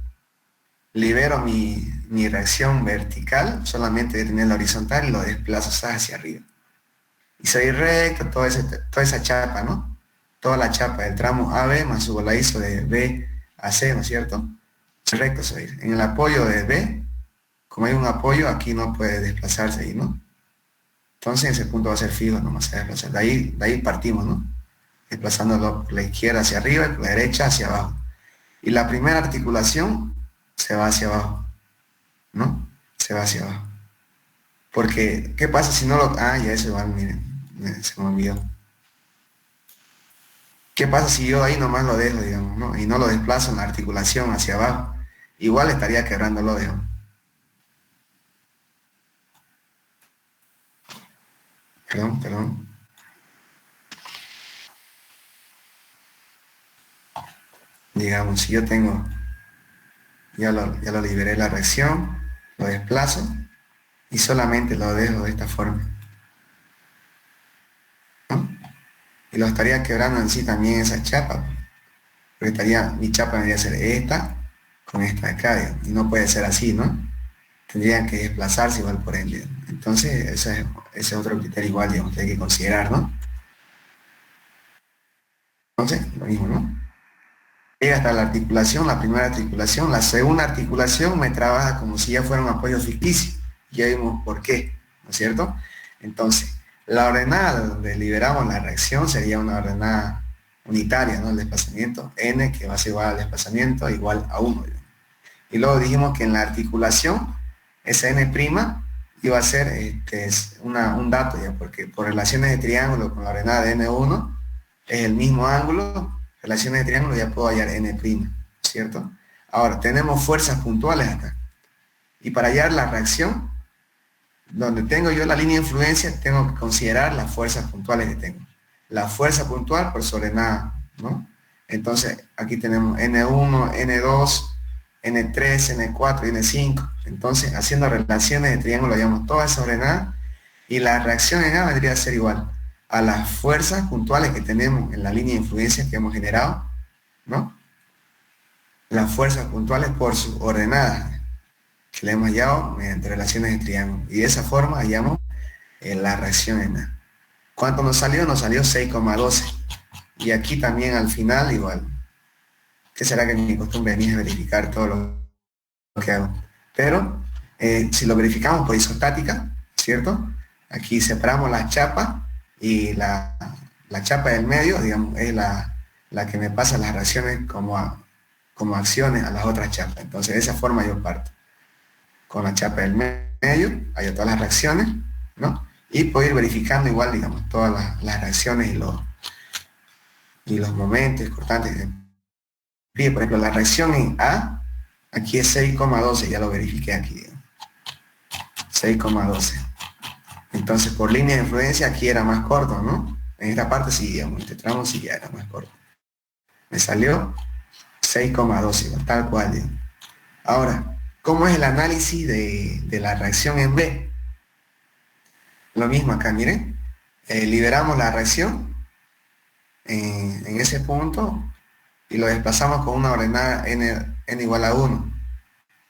Libero mi reacción vertical, solamente de tener la horizontal y lo desplazo hacia arriba. Y soy recto, toda esa chapa, ¿no? Toda la chapa del tramo AB más su voladizo de B a C, ¿no es cierto? Recto soy. En el apoyo de B, como hay un apoyo, aquí no puede desplazarse ahí, ¿no? Entonces ese punto va a ser fijo, no va a desplazar. De ahí partimos, ¿no? Desplazándolo por la izquierda hacia arriba y por la derecha hacia abajo. Y la primera articulación se va hacia abajo, ¿no? Se va hacia abajo. Porque, ¿qué pasa si no lo... ya eso igual, miren, se me olvidó. ¿Qué pasa si yo ahí nomás lo dejo, digamos, ¿no? Y no lo desplazo en la articulación hacia abajo? Igual estaría quebrándolo, digamos. Perdón. Digamos, si yo tengo, ya lo liberé la reacción, lo desplazo y solamente lo dejo de esta forma, ¿no? Y lo estaría quebrando en sí también esa chapa, porque mi chapa debería ser esta con esta de acá, digamos, y no puede ser así, ¿no? Tendrían que desplazarse igual por ende. Entonces, ese es otro criterio igual, digamos, que hay que considerar, ¿no? Entonces, lo mismo, ¿no? Llega hasta la articulación, la primera articulación, la segunda articulación me trabaja como si ya fuera un apoyo ficticio. Ya vimos por qué, ¿no es cierto? Entonces, la ordenada donde liberamos la reacción sería una ordenada unitaria, ¿no? El desplazamiento n, que va a ser igual al desplazamiento, igual a 1. Y luego dijimos que en la articulación, esa n' iba a ser un dato, ya, porque por relaciones de triángulo con la ordenada de n1, es el mismo ángulo, relaciones de triángulo, ya puedo hallar n', ¿cierto? Ahora, tenemos fuerzas puntuales acá. Y para hallar la reacción, donde tengo yo la línea de influencia, tengo que considerar las fuerzas puntuales que tengo. La fuerza puntual por sobre nada, ¿no? Entonces, aquí tenemos N1, N2, N3, N4 y N5. Entonces, haciendo relaciones de triángulo, llamamos todas sobre nada, y la reacción en A vendría a ser igual a las fuerzas puntuales que tenemos en la línea de influencia que hemos generado, ¿no? Las fuerzas puntuales por sus ordenadas, que le hemos hallado mediante relaciones de triángulo. Y de esa forma hallamos la reacción en A. ¿Cuánto nos salió? Nos salió 6,12. Y aquí también al final igual. ¿Qué será que mi costumbre es verificar todo lo que hago? Pero si lo verificamos por isostática, ¿cierto? Aquí separamos la chapa y la chapa del medio, digamos, es la que me pasa las reacciones como acciones a las otras chapas. Entonces de esa forma yo parto. Con la chapa del medio, hay todas las reacciones, ¿no? Y puedo ir verificando igual, digamos, todas las reacciones y los momentos cortantes. Por ejemplo, la reacción en A, aquí es 6,12, ya lo verifiqué aquí. 6,12. Entonces, por línea de influencia, aquí era más corto, ¿no? En esta parte sí, digamos, este tramo sí ya era más corto. Me salió 6,12, tal cual, digamos. Ahora, ¿cómo es el análisis de la reacción en B? Lo mismo acá, miren. Liberamos la reacción en ese punto y lo desplazamos con una ordenada n igual a 1.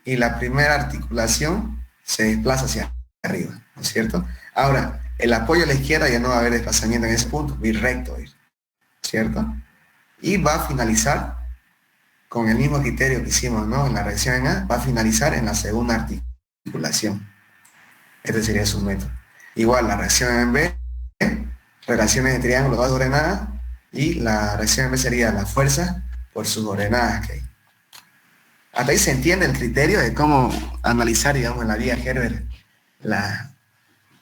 Y la primera articulación se desplaza hacia arriba, ¿no es cierto? Ahora, el apoyo a la izquierda ya no va a haber desplazamiento en ese punto, va a ir recto, ¿cierto? Y va a finalizar con el mismo criterio que hicimos, ¿no? En la reacción en A, va a finalizar en la segunda articulación. Este sería su método. Igual, la reacción en B, relaciones de triángulo, dos ordenadas, y la reacción en B sería la fuerza por sus ordenadas que hay. Hasta ahí se entiende el criterio de cómo analizar, digamos, en la vía Herbert la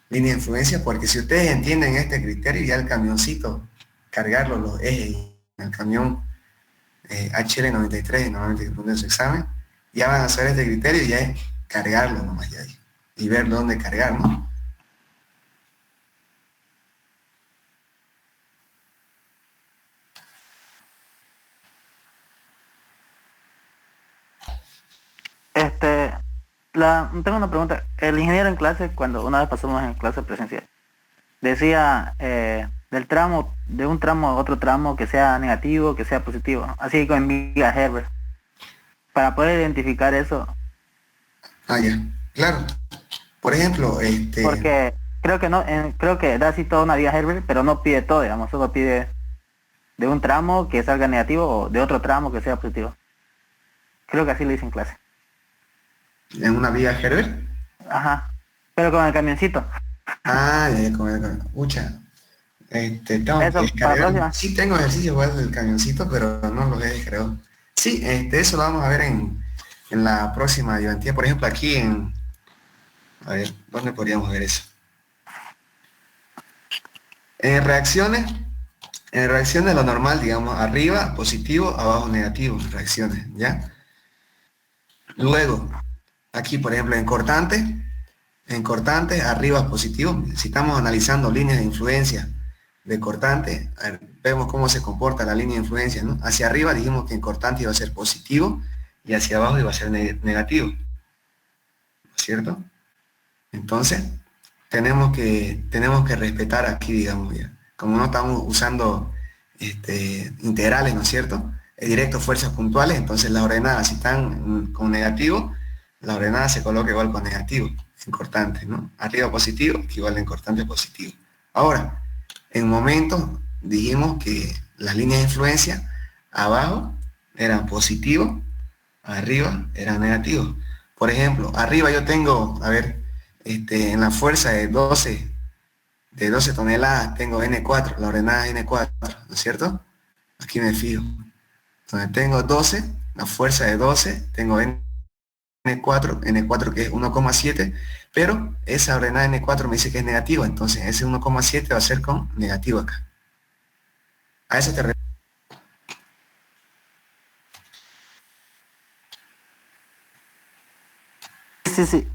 línea de influencia, porque si ustedes entienden este criterio, ya el camioncito, cargarlo, los ejes, en el camión HL93, normalmente que ponen su examen, ya van a hacer este criterio y ya es cargarlo nomás ya ahí, y ver dónde cargar, ¿no? Tengo una pregunta. El ingeniero en clase, cuando una vez pasamos en clase presencial, decía de un tramo a otro tramo que sea negativo, que sea positivo, ¿no? Así como en Viga Herbert. Para poder identificar eso. Ah, ya, claro. Por ejemplo, Porque creo que creo que da así toda una Viga Herbert, pero no pide todo, digamos, solo pide de un tramo que salga negativo o de otro tramo que sea positivo. Creo que así lo hice en clase. ¿En una vía Herbert? Ajá. Pero con el camioncito. Ah, ya, Ucha. Tengo Eso, que para la descargar. próxima. Sí tengo ejercicio igual del camioncito, pero no los he descargado. Sí, eso lo vamos a ver en la próxima ayudantía. Por ejemplo, aquí a ver, ¿dónde podríamos ver eso? En reacciones lo normal, digamos, arriba positivo, abajo negativo, reacciones, ¿ya? Luego, aquí, por ejemplo, en cortantes, arriba positivo. Si estamos analizando líneas de influencia de cortante, vemos cómo se comporta la línea de influencia, ¿no? Hacia arriba dijimos que en cortante iba a ser positivo y hacia abajo iba a ser negativo, ¿no es cierto? Entonces, tenemos que respetar aquí, digamos, ya. Como no estamos usando integrales, ¿no es cierto? Es directo fuerzas puntuales, entonces las ordenadas, si están con negativo, la ordenada se coloca igual con negativo, en cortante, ¿no? Arriba positivo, equivale en cortante positivo. Ahora, en momentos dijimos que las líneas de influencia abajo eran positivos, arriba eran negativos. Por ejemplo, arriba yo tengo, a ver, en la fuerza de 12 toneladas tengo N4, la ordenada es N4, ¿no es cierto? Aquí me fijo. Donde tengo 12, la fuerza de 12, tengo N4 que es 1,7, pero esa ordenada N4 me dice que es negativa, entonces ese 1,7 va a ser con negativo acá. A eso te refieres. Sí.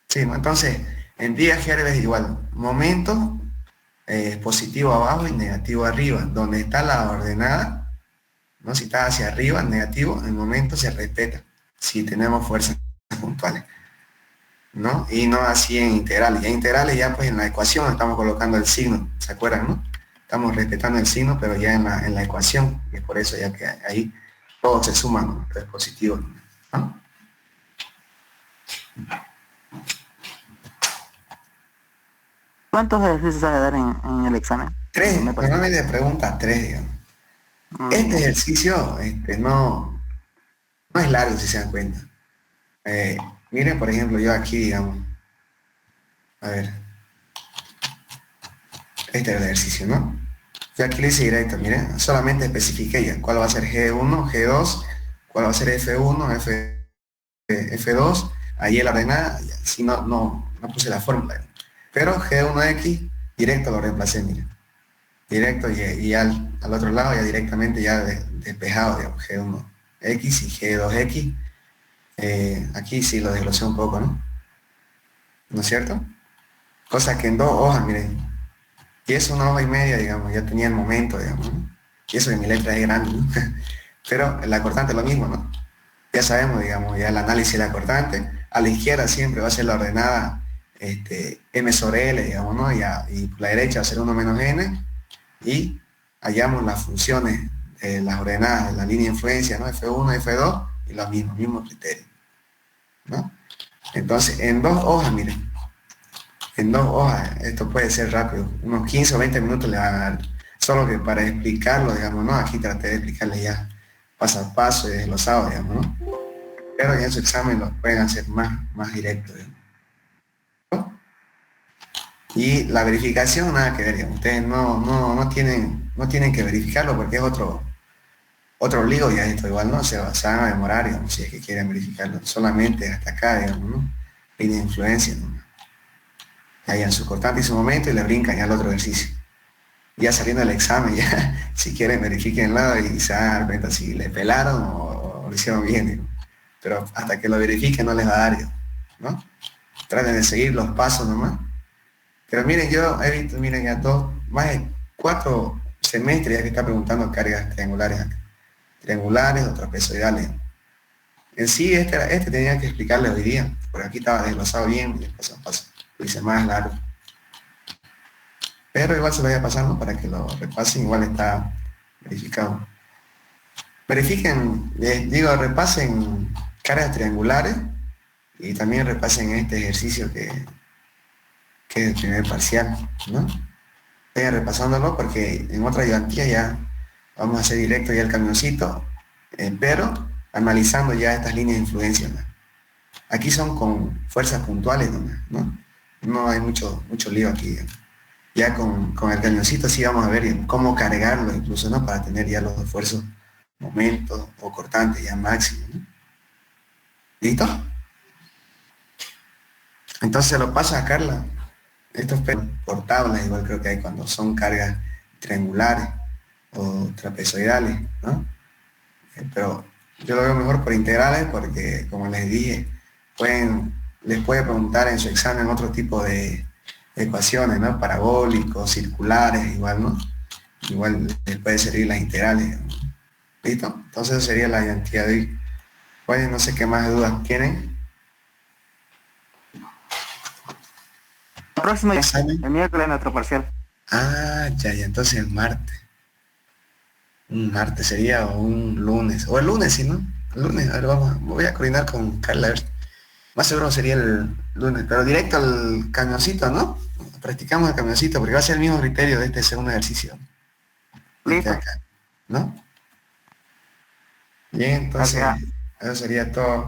Sí, ¿no? Entonces, En días es igual, momento positivo abajo y negativo arriba. Donde está la ordenada, ¿no? Si está hacia arriba, negativo, el momento se respeta, si tenemos fuerzas puntuales, ¿no? Y no así en integrales. Ya integrales, ya pues en la ecuación estamos colocando el signo, ¿se acuerdan, no? Estamos respetando el signo, pero ya en la ecuación, y es por eso ya que ahí todos se suman, ¿no? Entonces positivo, ¿no? ¿Cuántos ejercicios se va a dar en el examen? Tres, Me parece. normalmente pregunta tres, digamos. Este ejercicio no es largo, si se dan cuenta. Miren, por ejemplo, yo aquí, digamos, a ver, este es el ejercicio, ¿no? Yo aquí le hice directo, miren, solamente especifiqué ya cuál va a ser G1, G2, cuál va a ser F1, F2, ahí la ordenada, si no puse la fórmula. Pero G1X, directo lo reemplacé, miren. Directo y al otro lado ya directamente ya despejado, digamos, G1X y G2X. Aquí sí lo desglosé un poco, ¿no? ¿No es cierto? Cosa que en 2 hojas, miren. Y es 1 hoja y media, digamos, ya tenía el momento, digamos, ¿no? Y eso de mi letra es grande, ¿no? Pero la cortante es lo mismo, ¿no? Ya sabemos, digamos, ya el análisis de la cortante. A la izquierda siempre va a ser la ordenada M sobre L, digamos, ¿no? Y por la derecha va a ser 1 menos N. Y hallamos las funciones, las ordenadas de la línea de influencia, ¿no? F1, F2, y los mismos criterios, ¿no? Entonces, en 2 hojas, miren, en 2 hojas, esto puede ser rápido, unos 15 o 20 minutos le van a dar, solo que para explicarlo, digamos, ¿no? Aquí traté de explicarle ya paso a paso y desglosado, digamos, ¿no? Pero ya en su examen lo pueden hacer más directo, digamos, ¿no? Y la verificación, nada que ver, digamos. Ustedes no tienen que verificarlo porque es otro lío ya esto igual, ¿no? Se van a demorar, digamos, si es que quieren verificarlo. Solamente hasta acá, digamos, ¿no? Línea de influencia, ¿no? Hallan su cortante y su momento y le brincan ya al otro ejercicio. Ya saliendo del examen, ya, si quieren verifiquenlo y se van a dar cuenta si le pelaron o lo hicieron bien, digamos. Pero hasta que lo verifiquen no les va a dar, digamos, ¿no? Traten de seguir los pasos nomás. Pero miren, yo he visto, miren, ya más de 4 semestres ya que está preguntando cargas triangulares acá. Triangulares o trapezoidales. En sí, este tenía que explicarle hoy día, porque aquí estaba desglosado bien, y paso a paso. Lo hice más largo. Pero igual se lo voy a pasar, ¿no? Para que lo repasen, igual está verificado. Verifiquen, repasen cargas triangulares y también repasen este ejercicio que es el primer parcial, ¿no? Vayan repasándolo porque en otra ayudantía ya vamos a hacer directo ya el camioncito, pero analizando ya estas líneas de influencia, ¿no? Aquí son con fuerzas puntuales, ¿no? No hay mucho lío aquí, ¿no? Ya con el camioncito sí vamos a ver cómo cargarlo incluso, ¿no? Para tener ya los esfuerzos, momentos o cortantes ya máximos, ¿no? ¿Listo? Entonces se lo pasa a Carla. Estos por tablas igual creo que hay cuando son cargas triangulares o trapezoidales, ¿no? Pero yo lo veo mejor por integrales porque, como les dije, les puede preguntar en su examen otro tipo de ecuaciones, ¿no? Parabólicos, circulares, igual, ¿no? Igual les puede servir las integrales, ¿no? ¿Listo? Entonces eso sería la identidad de hoy. Bueno, no sé qué más dudas tienen. Próximo el miércoles nuestro parcial. Ah, ya, entonces el martes. Un martes sería o un lunes. O el lunes, sí, ¿no? El lunes, a ver, voy a coordinar con Carla, a ver. Más seguro sería el lunes, pero directo al camioncito, ¿no? Practicamos el camioncito porque va a ser el mismo criterio de este segundo ejercicio. Listo. Acá, ¿no? Bien, entonces, eso sería todo.